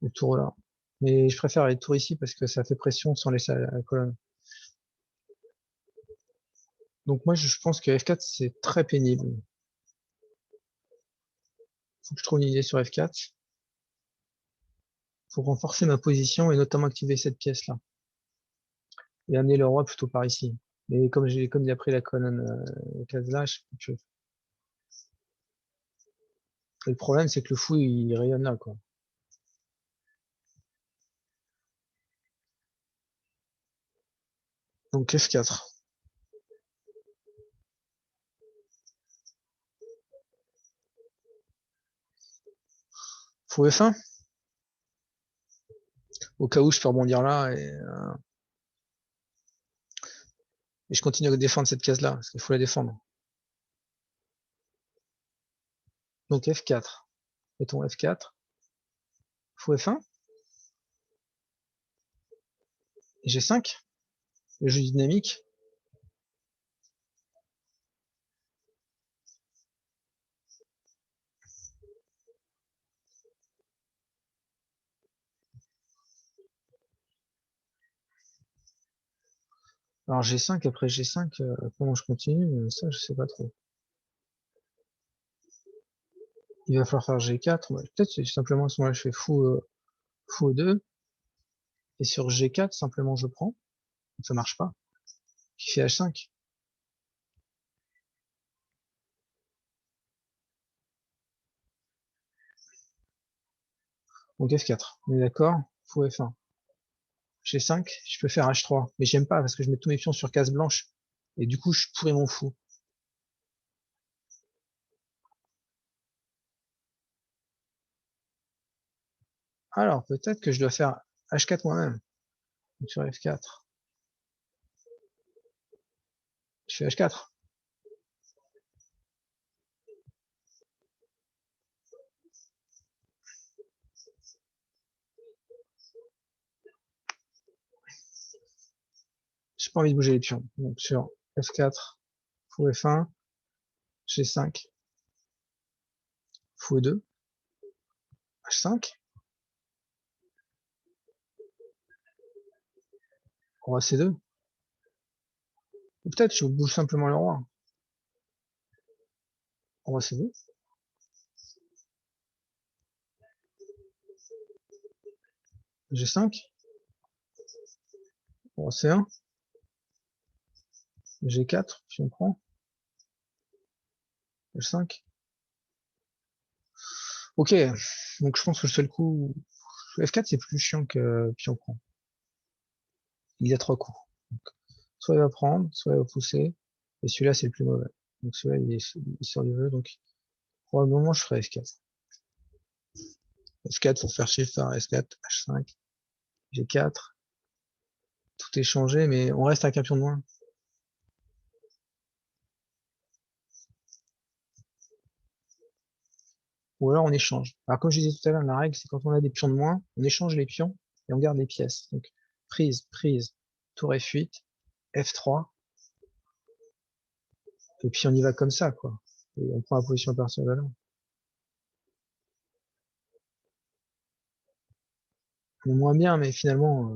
le tour là. Mais je préfère les tours ici parce que ça fait pression sans laisser la colonne. Donc moi, je pense que F4, c'est très pénible. Faut que je trouve une idée sur F4 pour renforcer ma position et notamment activer cette pièce-là. Et amener le roi plutôt par ici. Mais comme il a pris la colonne case là, et le problème, c'est que le fou, il rayonne là, quoi. Donc F4. Fou F1, au cas où je peux rebondir là et je continue à défendre cette case-là, parce qu'il faut la défendre. Donc F4. Mettons F4. Fou F1. Et G5. Le jeu dynamique. Alors G5, après G5, comment je continue? Ça, je sais pas trop. Il va falloir faire G4. Peut-être c'est simplement à ce moment-là, je fais fou E2. Et sur G4, simplement, je prends. Ça marche pas. Qui fait H5. Donc F4. On est d'accord? Fou F1. G5, je peux faire H3. Mais j'aime pas parce que je mets tous mes pions sur case blanche. Et du coup, je pourrais mon fou. Alors, peut-être que je dois faire H4 moi-même. Donc sur F4. Je fais H4. J'ai pas envie de bouger les pions. Donc sur F4, fou F1, G5, fou E2, H5, roi C2. Ou peut-être je bouge simplement le roi. Roi C2, G5, roi C1, G4, si on prend, H5. Ok, donc je pense que le seul coup, F4 c'est plus chiant que pion prend. Il y a 3 coups. Donc, soit il va prendre, soit il va pousser, et celui-là c'est le plus mauvais. Donc celui-là il sort du jeu, donc probablement je ferai F4. F4 pour faire shift par S4, H5, G4, tout est changé, mais on reste à un pion de moins. Ou alors on échange. Alors comme je disais tout à l'heure, la règle c'est quand on a des pions de moins, on échange les pions et on garde les pièces. Donc prise, prise, tour F8, F3, et puis on y va comme ça, quoi. Et on prend la position à partir de là. On est moins bien, mais finalement,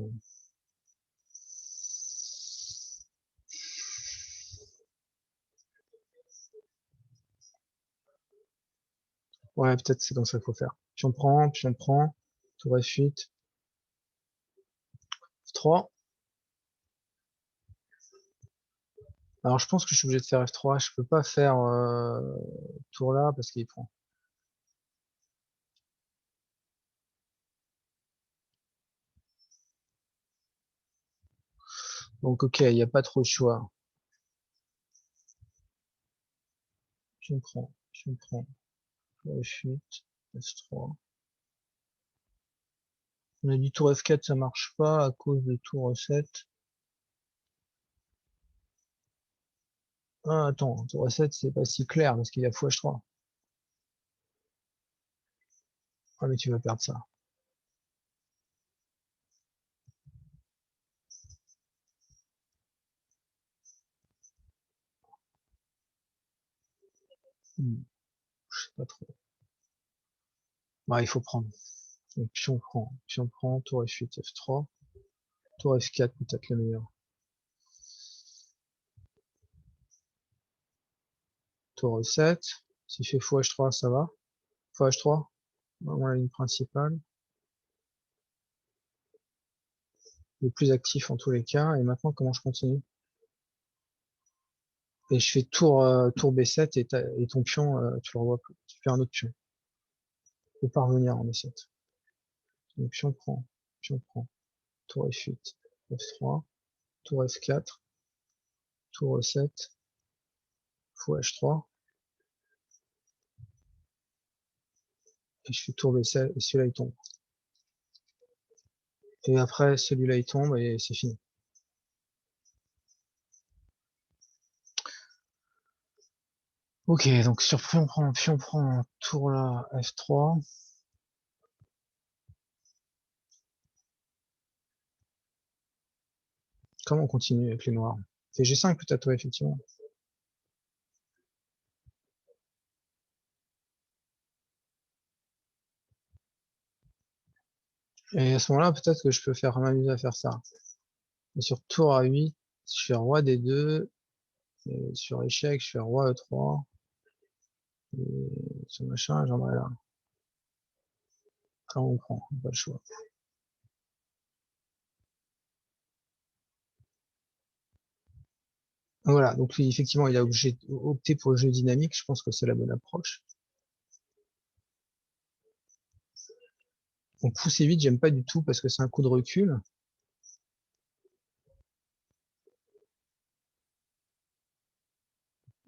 ouais, peut-être c'est comme ça qu'il faut faire. Puis on prend, tour F8, F3. Alors je pense que je suis obligé de faire F3, je peux pas faire tour là parce qu'il prend. Donc ok, il n'y a pas trop de choix. Puis on prend, tour F8, F3. On a dit tour F4, ça marche pas à cause de tour E7. Ah, attends, tour E7, c'est pas si clair parce qu'il y a fou H3. Ah, mais tu vas perdre ça. Je sais pas trop. Bah, il faut prendre. Donc, puis on prend, tour F8, F3. Tour F4, peut-être le meilleur. Tour E7. S'il fait fou H3, ça va. Fou H3. Vraiment la ligne principale. Le plus actif en tous les cas. Et maintenant, comment je continue? Et je fais tour B7 et ton pion, tu le revois plus. Tu fais un autre pion. Faut pas revenir en B7. Donc, pion prend. Tour F8, F3, tour F4, tour E7, fou H3, et je fais tour B7, et celui-là il tombe. Et après, celui-là il tombe, et c'est fini. Ok, donc sur puis on prend un tour là, F3. Comment on continue avec les noirs? C'est G5 peut-être, ouais, effectivement. Et à ce moment-là, peut-être que je peux faire m'amuser à faire ça. Et sur tour A8, je fais roi D2. Et sur échec, je fais roi E3. Et sur machin, j'en ai là. Quand on prend, pas le choix. Voilà, donc lui, effectivement, il a opté pour le jeu dynamique. Je pense que c'est la bonne approche. Donc pousser vite, j'aime pas du tout parce que c'est un coup de recul.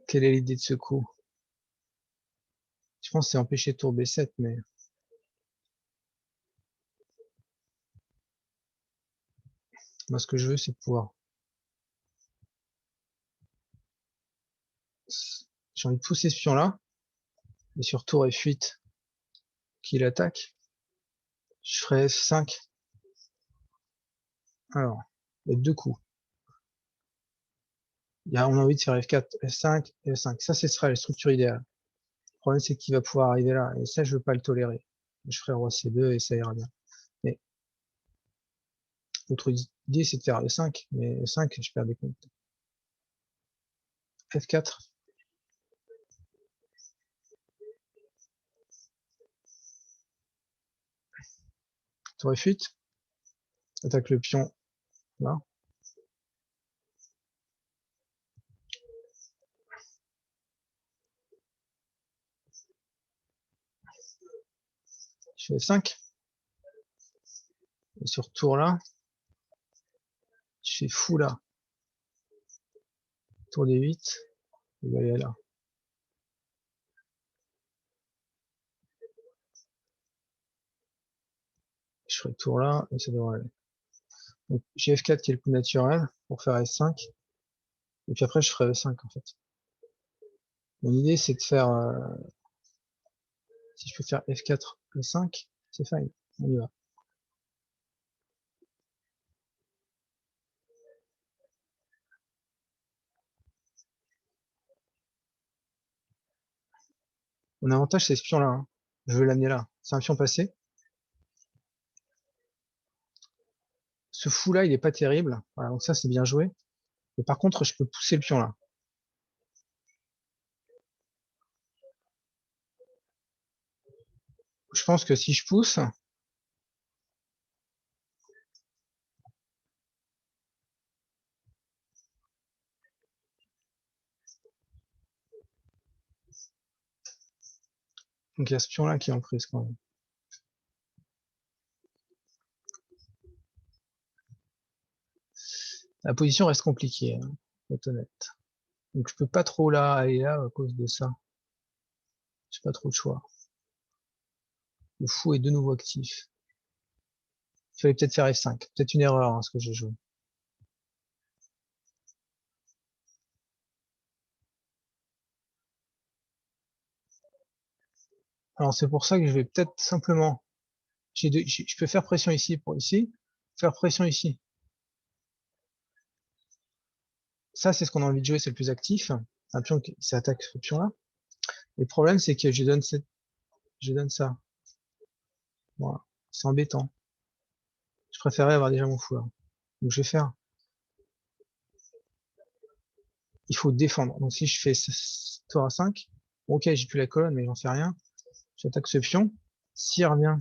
Quelle est l'idée de ce coup? Je pense que c'est empêcher tour B7, mais moi ce que je veux, c'est pouvoir. J'ai envie de pousser ce pion-là, et sur tour F8, qu'il attaque, je ferai F5. Alors, il y a deux coups. On a envie de faire F4, F5, F5. Ça, ce serait la structure idéale. Le problème, c'est qu'il va pouvoir arriver là, et ça, je veux pas le tolérer. Je ferai roi C2 et ça ira bien. Mais l'autre idée, c'est de faire E5, mais E5, je perds des comptes. F4, tour F8, attaque le pion là. Je fais F5, et sur tour là, je fais fou là. Tour D8, il va aller là. Je ferai tour là, et ça devrait aller. Donc, j'ai F4 qui est le coup naturel pour faire F5, et puis après, je ferai E5 en fait. Mon idée, c'est de faire, si je peux faire F4, E5, c'est fine, on y va. Mon avantage, c'est ce pion là, hein. Je veux l'amener là. C'est un pion passé. Ce fou là, il est pas terrible. Voilà, donc ça, c'est bien joué. Mais par contre, je peux pousser le pion là. Je pense que si je pousse, donc il y a ce pion là qui est en prise quand même. La position reste compliquée, hein, pour être honnête. Donc je peux pas trop là aller là à cause de ça. J'ai pas trop de choix. Le fou est de nouveau actif. Il fallait peut-être faire F5. Peut-être une erreur, hein, ce que j'ai joué. Alors c'est pour ça que je vais peut-être simplement. Je peux faire pression ici pour ici, faire pression ici. Ça, c'est ce qu'on a envie de jouer, c'est le plus actif. Un pion qui s'attaque ce pion-là. Le problème, c'est que je donne ça. Voilà. C'est embêtant. Je préférais avoir déjà mon fou là. Donc je vais faire. Il faut défendre. Donc si je fais tour à 5, ok, j'ai plus la colonne, mais j'en fais rien. J'attaque ce pion. S'il revient,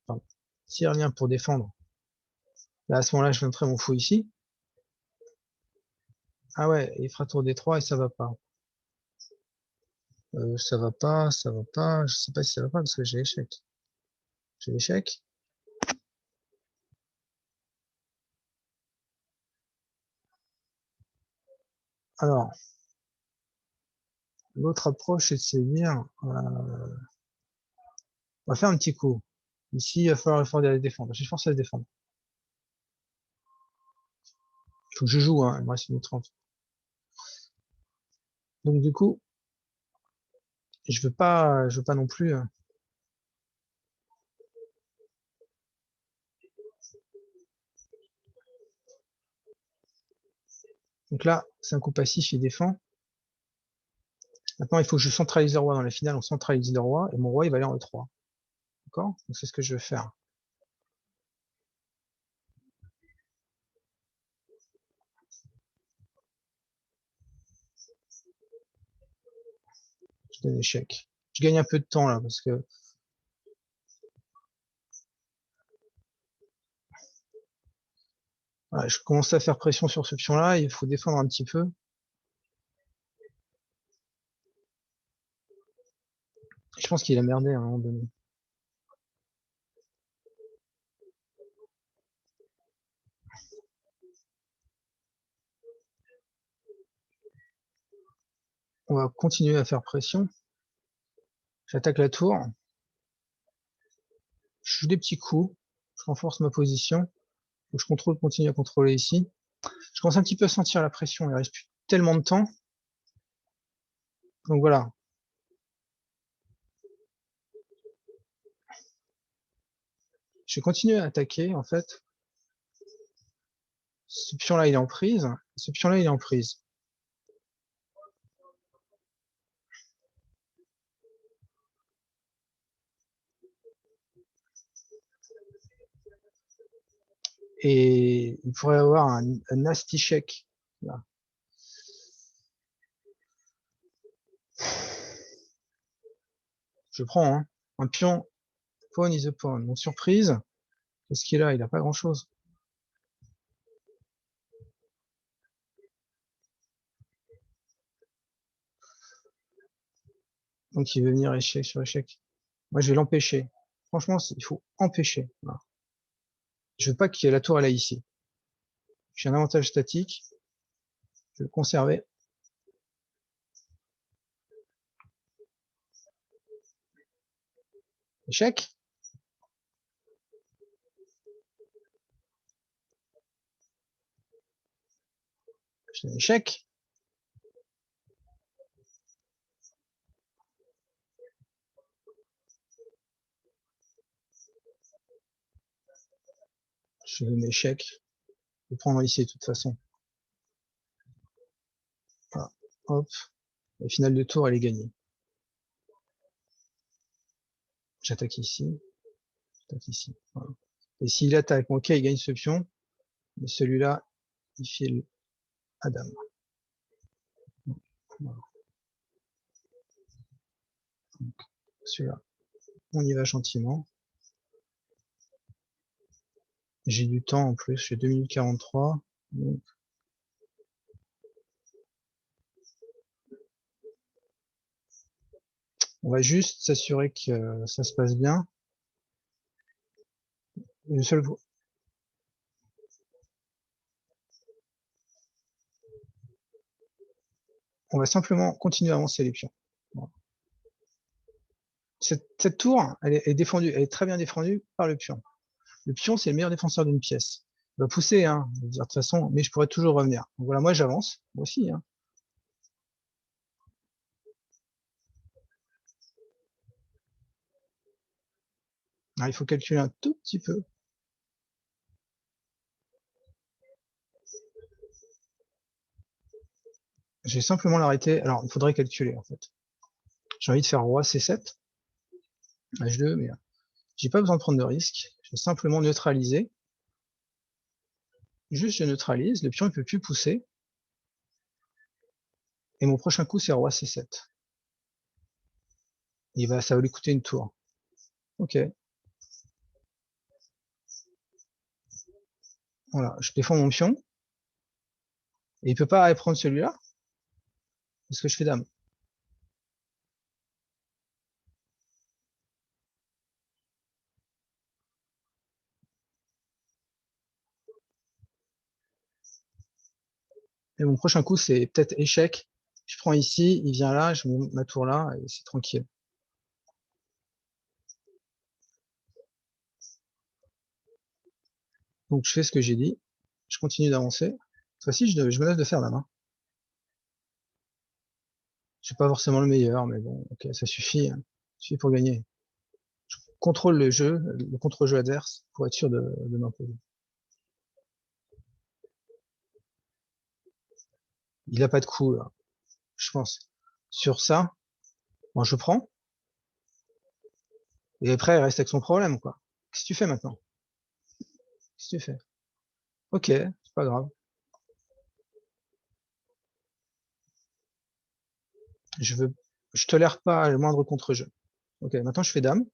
pardon, s'il revient pour défendre, là, à ce moment-là, je mettrai mon fou ici. Ah ouais, il fera tour D3 et ça va pas. Ça va pas, ça va pas. Je sais pas si ça va pas parce que j'ai échec. J'ai échec. Alors, l'autre approche, c'est de se dire, on va faire un petit coup. Ici, il va falloir effort de défendre. J'ai forcé à se défendre. Faut que je joue, hein. Il me reste une 30. Donc, du coup, je veux pas non plus. Donc là, c'est un coup passif, il défend. Maintenant, il faut que je centralise le roi dans la finale. On centralise le roi et mon roi, il va aller en E3. D'accord? Donc c'est ce que je vais faire. Je donne échec. Je gagne un peu de temps là parce que voilà, je commence à faire pression sur ce pion-là. Il faut défendre un petit peu. Je pense qu'il a merdé à un moment donné. On va continuer à faire pression. J'attaque la tour. Je joue des petits coups. Je renforce ma position. Donc je continue à contrôler ici. Je commence un petit peu à sentir la pression. Il reste plus tellement de temps. Donc voilà. Je vais continuer à attaquer en fait. Ce pion-là, il est en prise. Ce pion-là, il est en prise. Et il pourrait avoir un nasty check. Là. Je prends hein. Un pion. Pawn is a pawn. Donc surprise. Qu'est-ce qu'il a? Il a pas grand-chose. Donc il veut venir échec sur échec. Moi, je vais l'empêcher. Franchement, il faut empêcher. Voilà. Je veux pas qu'il y ait la tour elle aille ici. J'ai un avantage statique. Je vais le conserver. Échec. Je donne échec. Je donne échec. Je vais prendre ici de toute façon. Voilà. Hop. La finale de tour, elle est gagnée. J'attaque ici. J'attaque ici. Voilà. Et s'il attaque, ok, il gagne ce pion. Mais celui-là, il file à dame. Voilà. Celui-là, on y va gentiment. J'ai du temps en plus, j'ai 2 minutes 43. Donc, on va juste s'assurer que ça se passe bien. Une seule... On va simplement continuer à avancer les pions. Voilà. Cette tour, elle est défendue, elle est très bien défendue par le pion. Le pion, c'est le meilleur défenseur d'une pièce. Il va pousser, hein, de toute façon, mais je pourrais toujours revenir. Donc voilà, moi j'avance, moi aussi. Hein. Alors, il faut calculer un tout petit peu. Je vais simplement l'arrêter. Alors, il faudrait calculer en fait. J'ai envie de faire roi C7, H2, mais j'ai pas besoin de prendre de risque. Je vais simplement neutraliser. Juste, je neutralise. Le pion, il peut plus pousser. Et mon prochain coup, c'est roi C7. Ça va lui coûter une tour. Ok. Voilà. Je défends mon pion. Et il peut pas aller prendre celui-là. Parce que je fais dame. Et mon prochain coup, c'est peut-être échec. Je prends ici, il vient là, je mets ma tour là, et c'est tranquille. Donc je fais ce que j'ai dit. Je continue d'avancer. Cette fois-ci, je menace de faire la main. C'est pas forcément le meilleur, mais bon, ok, ça suffit, hein. Ça suffit pour gagner. Je contrôle le jeu, le contre-jeu adverse, pour être sûr de m'imposer. Il a pas de coup, là, je pense. Sur ça, bon, je prends, et après, il reste avec son problème, quoi. Qu'est-ce que tu fais maintenant? Qu'est-ce que tu fais? Ok, c'est pas grave. Je tolère pas le moindre contre-jeu. Ok, maintenant je fais dame.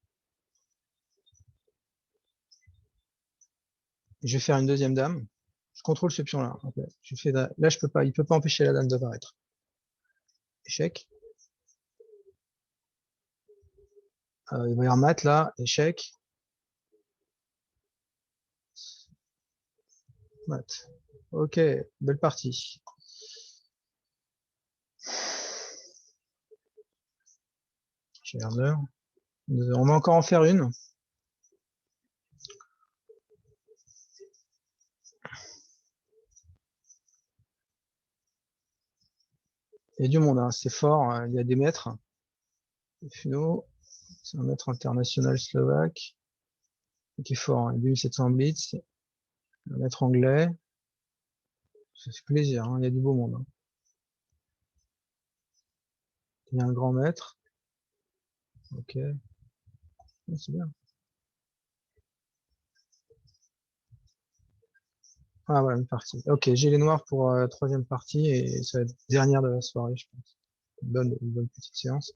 Je vais faire une deuxième dame. Je contrôle ce pion-là. Okay. Là, je peux pas, il peut pas empêcher la dame d'apparaître. Échec. Il va y avoir mat là. Échec. Mat. Ok, belle partie. Je regarde l'heure. On va encore en faire une. Il y a du monde, hein. C'est fort. Hein. Il y a des maîtres. Funo, c'est un maître international slovaque. Qui est fort. Hein. 2700 blitz. Un maître anglais. Ça fait plaisir. Hein. Il y a du beau monde. Hein. Il y a un grand maître. Ok. C'est bien. Ah voilà, une partie. Ok, j'ai les noirs pour la troisième partie et c'est la dernière de la soirée, je pense. Une bonne petite séance.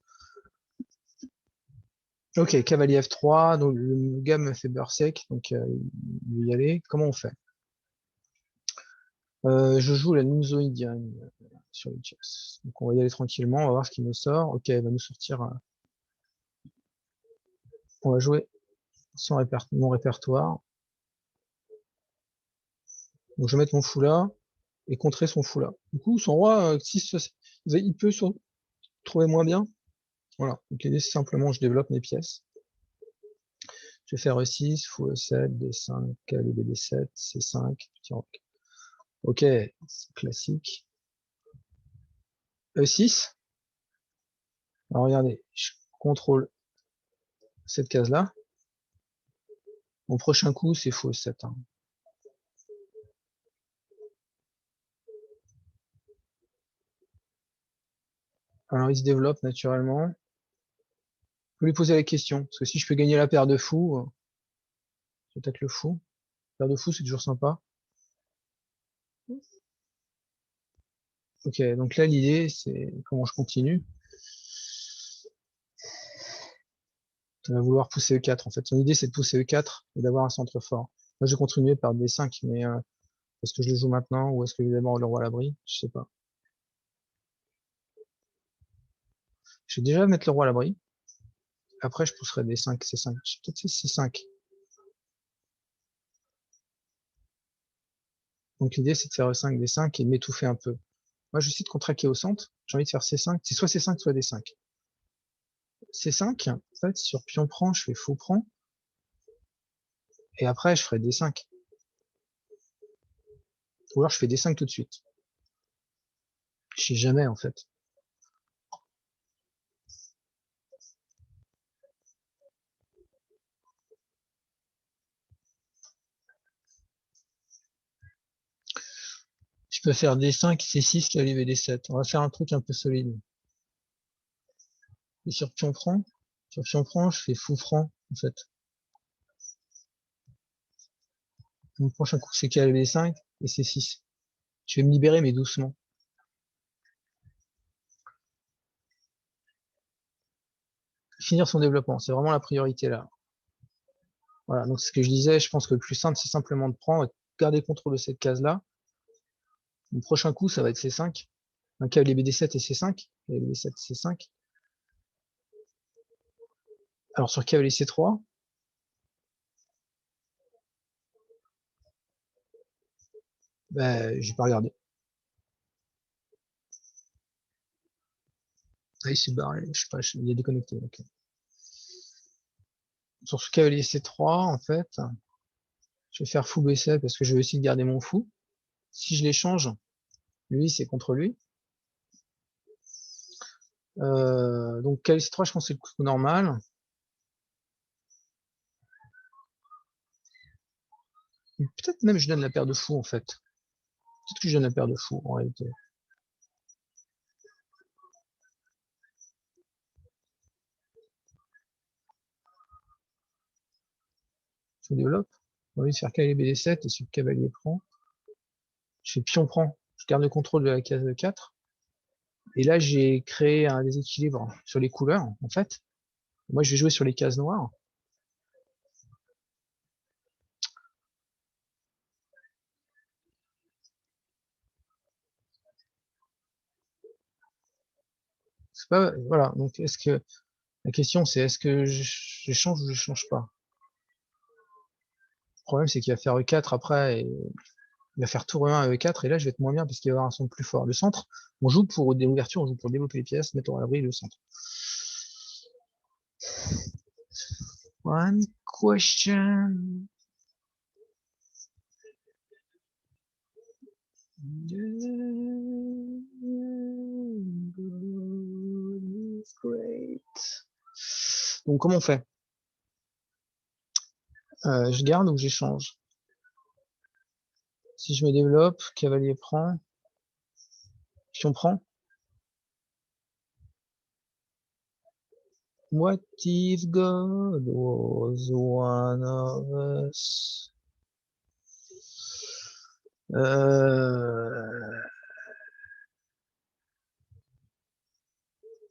Ok, cavalier F3, donc le gars me fait beurre sec, donc il veut y aller. Comment on fait? Je joue la Nunzo indienne sur le chess. Donc on va y aller tranquillement, on va voir ce qu'il nous sort. Ok, il va nous sortir. On va jouer mon répertoire. Donc je vais mettre mon fou là et contrer son fou là. Du coup, son roi, si il peut trouver moins bien. Voilà. Donc l'idée c'est simplement je développe mes pièces. Je vais faire E6, fou E7, D5, cavalier BD7, C5, petit roc. Ok, c'est classique. E6. Alors regardez, je contrôle cette case-là. Mon prochain coup, c'est fou E7. Hein. Alors il se développe naturellement. Je peux lui poser la question, parce que si je peux gagner la paire de fous, j'attaque le fou. Paire de fous, c'est toujours sympa. Ok, donc là l'idée, c'est comment je continue. On va vouloir pousser E4 en fait. Son idée, c'est de pousser E4 et d'avoir un centre fort. Moi, je vais continuer par D5, mais est-ce que je le joue maintenant ou est-ce que je vais d'abord le roi à l'abri? Je sais pas. Je vais déjà mettre le roi à l'abri. Après, je pousserai D5, C5. Peut-être C5. Donc l'idée, c'est de faire E5, D5 et de m'étouffer un peu. Moi, je vais essayer de contraquer au centre. J'ai envie de faire C5. C'est soit C5, soit D5. C5, en fait, sur pion prend, je fais fou prend. Et après, je ferai D5. Ou alors, je fais D5 tout de suite. Je sais jamais, en fait. Je peux faire D5, C6, cavalier D7. On va faire un truc un peu solide. Et sur pion prend, je fais fou franc, en fait. Mon prochain coup, c'est cavalier D5 et C6. Je vais me libérer, mais doucement. Finir son développement, c'est vraiment la priorité là. Voilà, donc ce que je disais, je pense que le plus simple, c'est simplement de prendre, garder le contrôle de cette case-là. Mon prochain coup, ça va être C5. Un cavalier BD7 et C5. Cavalier BD7, C5. Alors sur cavalier C3, ben, j'ai pas regardé. Ah, il s'est barré, je sais pas, il est déconnecté. Okay. Sur ce cavalier C3, en fait, je vais faire fou B7 parce que je vais essayer de garder mon fou. Si je l'échange, lui, c'est contre lui. Donc cavalier C3, je pense que c'est le coup normal. Peut-être même je donne la paire de fous en fait. Peut-être que je donne la paire de fous en réalité. Je développe. J'ai envie de faire cavalier BD7 et si le cavalier prend, je fais pion prend. Je garde le contrôle de la case 4. Et là, j'ai créé un déséquilibre sur les couleurs, en fait. Moi, je vais jouer sur les cases noires. C'est pas, voilà. Donc, est-ce que, la question, c'est est-ce que je change ou je change pas? Le problème, c'est qu'il va faire E4 après, et il va faire tour E1 à E4, et là, je vais être moins bien parce qu'il va avoir un son plus fort. Le centre, on joue pour des ouvertures, on joue pour développer les pièces, mettre à l'abri le centre. One question. Great. Donc, comment on fait? Je garde ou j'échange? Si je me développe, cavalier prend, pion prend. What if God was one of us?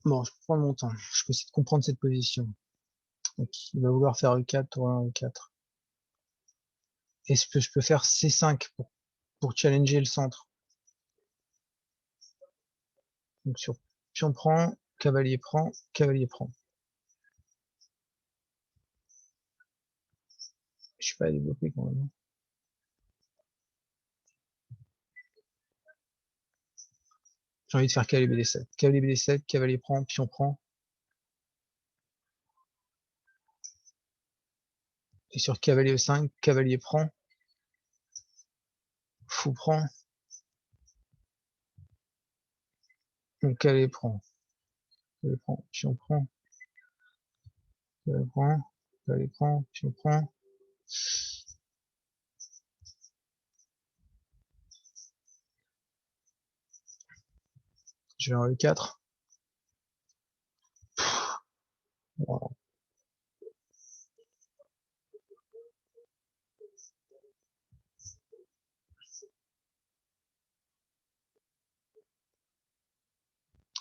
Bon, je peux prendre mon temps. Je peux essayer de comprendre cette position. Donc, il va vouloir faire E4, tour 1, E4. Est-ce que je peux faire C5 pour challenger le centre? Donc, sur pion prend, cavalier prend, cavalier prend. Je suis pas développé quand même. J'ai envie de faire cavalier BD7. Cavalier BD7, cavalier prend, pion prend. Et sur cavalier E5, cavalier prend, fou prend. Donc cavalier prend, cavalier prend, pion prend, cavalier prend, cavalier prend, pion prend. Je vais en E4. Wow.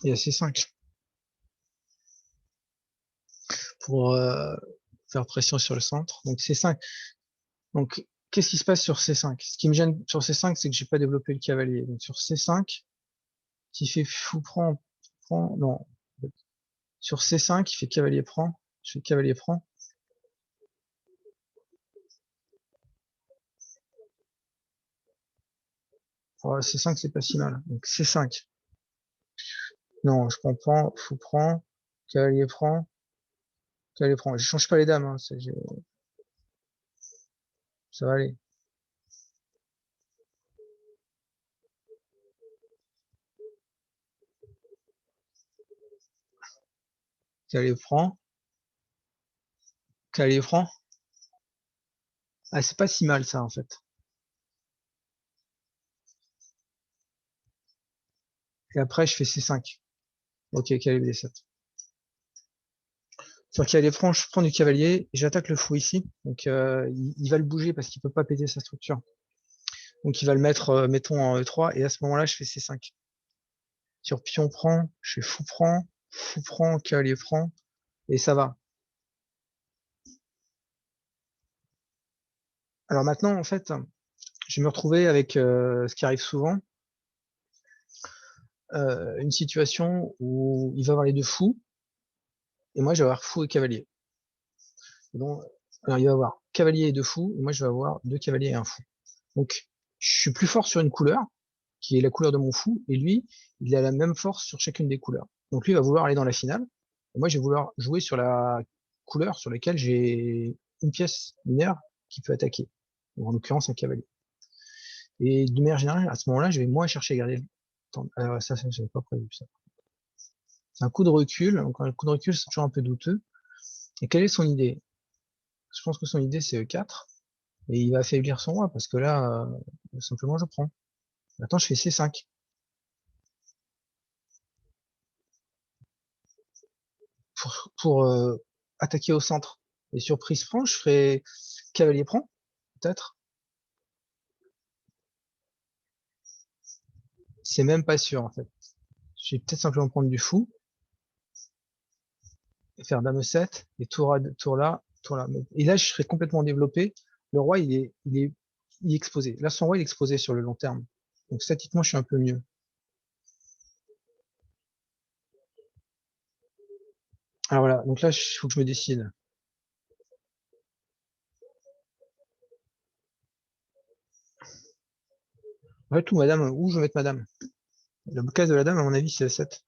Et C5 pour faire pression sur le centre. Donc C5. Donc qu'est-ce qui se passe sur C5? Ce qui me gêne sur C5, c'est que j'ai pas développé le cavalier. Donc sur C5, s'il fait fou prend, prend, non. Sur C5, il fait cavalier prend. Je fais cavalier prend. Alors, C5, c'est pas si mal. Donc C5. Non, je prends, fou prend, cavalier prend, cavalier prend. Je change pas les dames, hein, ça va aller. Cavalier prend, cavalier prend. Ah, c'est pas si mal ça en fait. Et après, je fais C5. Ok, cavalier D7. Sur cavalier franc, je prends du cavalier et j'attaque le fou ici. Donc il va le bouger parce qu'il peut pas péter sa structure. Donc il va le mettre, mettons, en E3 et à ce moment-là, je fais C5. Sur pion prend, je fais fou prend, cavalier prend et ça va. Alors maintenant, en fait, je vais me retrouver avec ce qui arrive souvent, une situation où il va avoir les deux fous et moi je vais avoir fou et cavalier. Donc, alors il va avoir cavalier et deux fous et moi je vais avoir deux cavaliers et un fou. Donc je suis plus fort sur une couleur qui est la couleur de mon fou, et lui, il a la même force sur chacune des couleurs. Donc lui va vouloir aller dans la finale, et moi je vais vouloir jouer sur la couleur sur laquelle j'ai une pièce mineure qui peut attaquer, en l'occurrence un cavalier. Et de manière générale, à ce moment-là, je vais moins chercher à garder le temps. Alors ça, j'avais pas prévu ça. C'est un coup de recul. Donc, un coup de recul, c'est toujours un peu douteux. Et quelle est son idée? Je pense que son idée, c'est E4. Et il va affaiblir son roi, parce que là, simplement, je prends. Maintenant, je fais C5. Pour attaquer au centre. Et sur prise prend, je ferai cavalier prend, peut-être. C'est même pas sûr, en fait. Je vais peut-être simplement prendre du fou, et faire dame 7, et tour là, tour là. Et là, je serai complètement développé. Le roi, il est exposé. Là, son roi, il est exposé sur le long terme. Donc, statiquement, je suis un peu mieux. Alors voilà, donc là, il faut que je me décide. En fait, où madame, où je vais mettre madame? La case de la dame, à mon avis, c'est 7.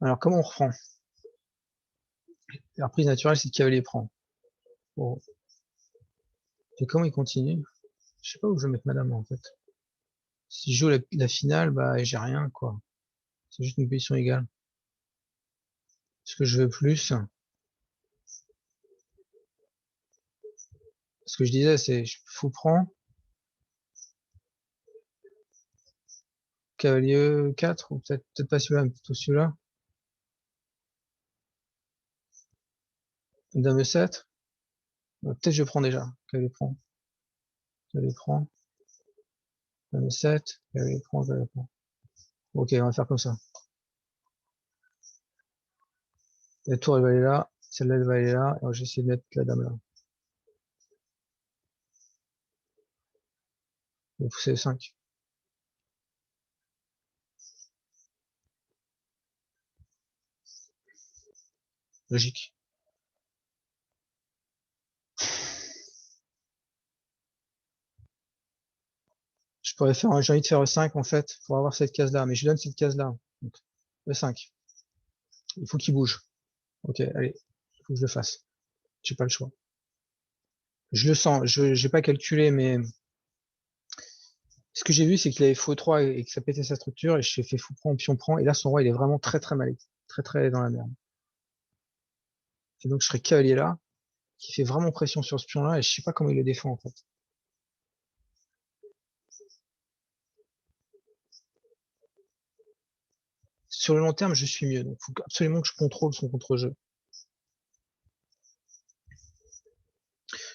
Alors, comment on reprend? La reprise naturelle, c'est de cavalier prend. Bon. Et comment il continue? Je sais pas où je vais mettre madame, en fait. Si je joue la finale, bah, j'ai rien, quoi. C'est juste une position égale. Ce que je veux plus, ce que je disais, c'est fou prend, cavalier 4, ou peut-être pas celui-là, mais plutôt celui-là. Dame 7. Peut-être je prends déjà. Cavalier prend, cavalier prend, dame 7, cavalier prend, cavalier prend. Ok, on va faire comme ça. La tour, elle va aller là, celle-là, elle va aller là, et je vais essayer de mettre la dame là. Je vais pousser 5. Logique. Je pourrais faire, j'ai envie de faire E5 en fait, pour avoir cette case-là, mais je donne cette case-là. Donc, E5. Il faut qu'il bouge. Ok, allez, il faut que je le fasse. J'ai pas le choix. Je le sens, je j'ai pas calculé, mais ce que j'ai vu, c'est qu'il avait fou 3 et que ça pétait sa structure, et j'ai fait fou prend, pion prend, et là son roi il est vraiment très très mal, très très dans la merde. Et donc je serais cavalier là, qui fait vraiment pression sur ce pion-là, et je sais pas comment il le défend en fait. Sur le long terme, je suis mieux, donc il faut absolument que je contrôle son contre-jeu.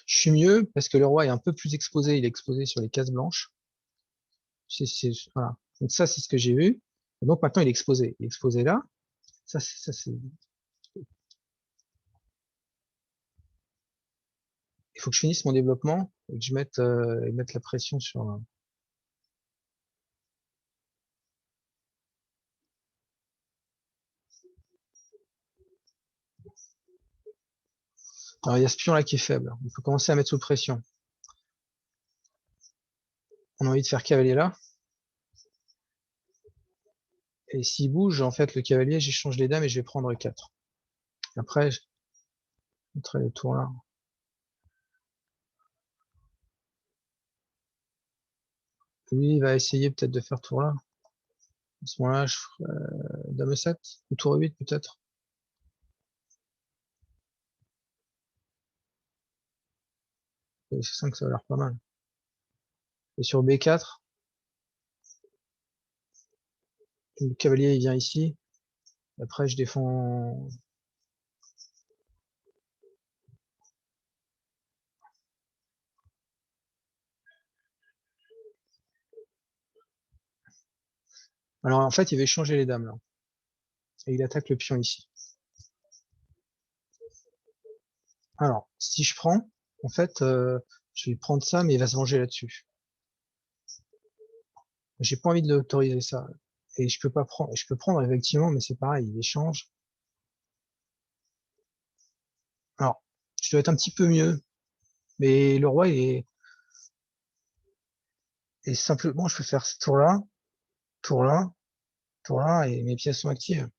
Je suis mieux parce que le roi est un peu plus exposé, il est exposé sur les cases blanches. Voilà. Donc ça, c'est ce que j'ai vu. Et donc maintenant, il est exposé. Il est exposé là. Ça, il faut que je finisse mon développement et que je mette la pression sur. Alors, il y a ce pion là qui est faible. Il faut commencer à mettre sous pression. On a envie de faire cavalier là. Et s'il bouge, en fait, le cavalier, j'échange les dames et je vais prendre 4. Après, je mettrai le tour là. Lui, il va essayer peut-être de faire tour là. À ce moment-là, je ferai dame 7 ou tour 8 peut-être. Et c'est 5, ça a l'air pas mal. Et sur B4, le cavalier il vient ici. Après, je défends. Alors en fait, il va échanger les dames là. Et il attaque le pion ici. Alors, si je prends, en fait, je vais prendre ça, mais il va se venger là-dessus. J'ai pas envie de l'autoriser ça. Et je peux pas prendre. Je peux prendre effectivement, mais c'est pareil, il échange. Alors, je dois être un petit peu mieux, mais le roi est simplement, je peux faire ce tour-là, tour-là, tour-là, et mes pièces sont actives.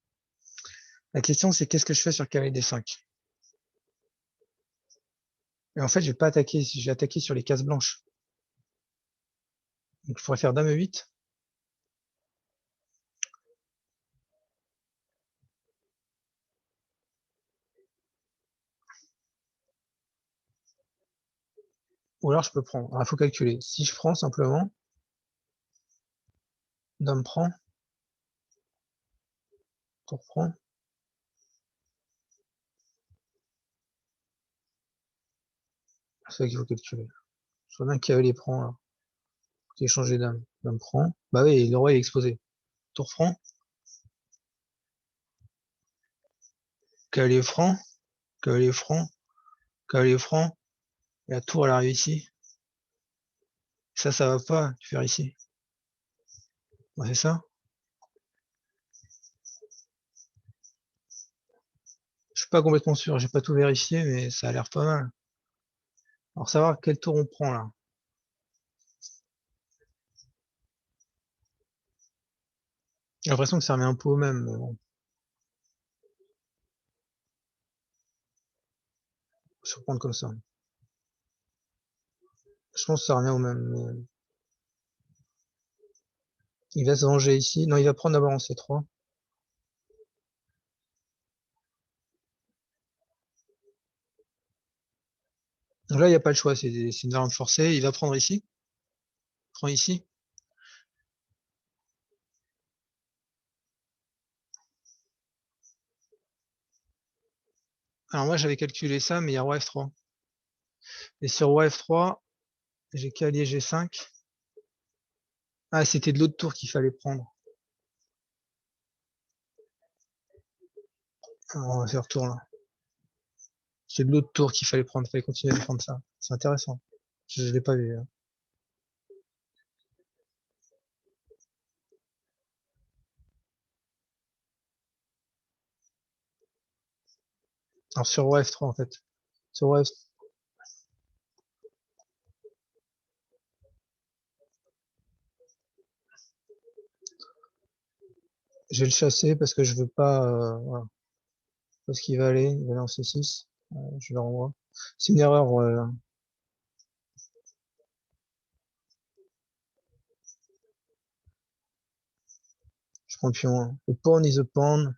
La question, c'est qu'est-ce que je fais sur cavalier D5? Et en fait, j'ai pas attaqué, j'ai attaqué sur les cases blanches. Donc je pourrais faire dame E8. Ou alors je peux prendre. Alors, il faut calculer. Si je prends simplement, dame prend, tour prend. C'est ça qu'il faut calculer. Je vois bien que cavalier prend là. Faut échanger dame. Dame prend. Bah oui, le roi est exposé. Tour franc, cavalier franc, cavalier franc, cavalier franc. Et la tour elle arrive ici. Ça va pas de faire ici. Ouais, c'est ça. Je suis pas complètement sûr, j'ai pas tout vérifié, mais ça a l'air pas mal. Alors savoir quel tour on prend là. J'ai l'impression que ça revient un peu au même, mais bon, je vais prendre comme ça. Je pense que ça revient au même. Mais il va se venger ici. Non, il va prendre d'abord en C3. Donc là, il n'y a pas le choix, c'est une variante forcée. Il va prendre ici. Prend ici. Alors moi, j'avais calculé ça, mais il y a roi F3. Et sur roi F3, j'ai cavalier G5. Ah, c'était de l'autre tour qu'il fallait prendre. Alors, on va faire tour là. C'est de l'autre tour qu'il fallait prendre. Il fallait continuer à prendre ça. C'est intéressant. Je ne l'ai pas vu, hein. Alors sur roi F3 en fait. Sur roi F... Je vais le chasser parce que je veux pas. Voilà. Parce qu'il va aller. Il va aller en C6. Je le renvoie. C'est une erreur. Je prends le pion, hein. Le pawn is a pawn.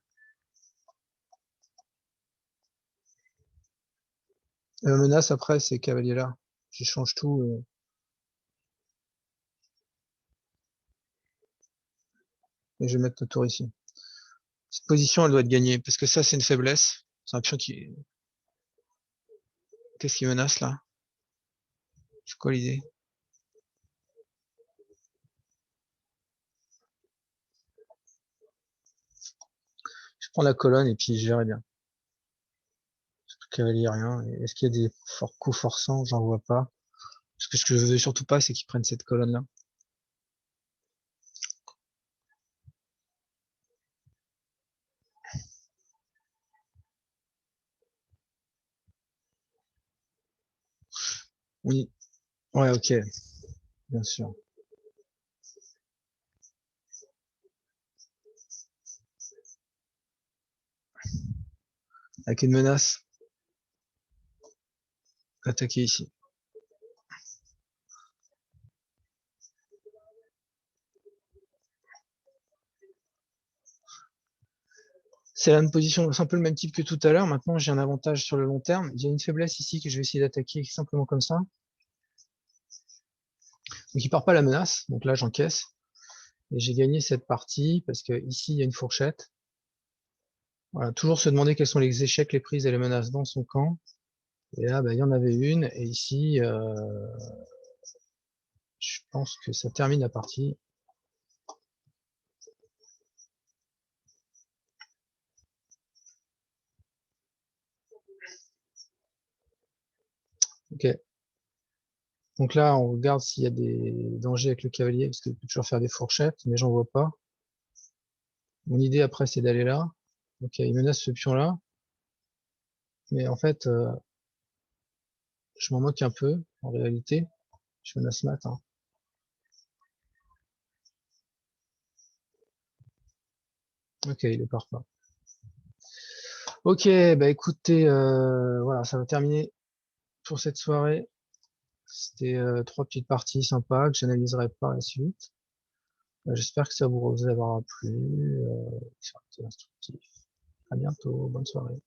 La menace après, c'est cavalier là. J'échange tout. Et je vais mettre la tour ici. Cette position, elle doit être gagnée. Parce que ça, c'est une faiblesse. C'est un pion qui. Qu'est-ce qui menace là? C'est quoi l'idée? Je prends la colonne et puis je verrai bien. Cavalier, rien. Est-ce qu'il y a des coups forçants? J'en vois pas. Parce que ce que je veux surtout pas, c'est qu'ils prennent cette colonne-là. Oui. Ouais, ok. Bien sûr. Avec une menace, attaquer ici. C'est la même position, c'est un peu le même type que tout à l'heure. Maintenant, j'ai un avantage sur le long terme. Il y a une faiblesse ici que je vais essayer d'attaquer simplement comme ça. Donc, il part pas la menace. Donc là, j'encaisse. Et j'ai gagné cette partie parce que ici, il y a une fourchette. Voilà, toujours se demander quels sont les échecs, les prises et les menaces dans son camp. Et là, bah, il y en avait une. Et ici, je pense que ça termine la partie. Ok. Donc là, on regarde s'il y a des dangers avec le cavalier, parce qu'il peut toujours faire des fourchettes, mais j'en vois pas. Mon idée après, c'est d'aller là. Ok, il menace ce pion-là. Mais en fait, je m'en moque un peu, en réalité. Je menace mat, hein. Ok, il ne part pas. Ok, bah écoutez, voilà, ça va terminer pour cette soirée. C'était 3 petites parties sympas que j'analyserai par la suite. J'espère que ça vous aura plu, que ça a été instructif. À bientôt, bonne soirée.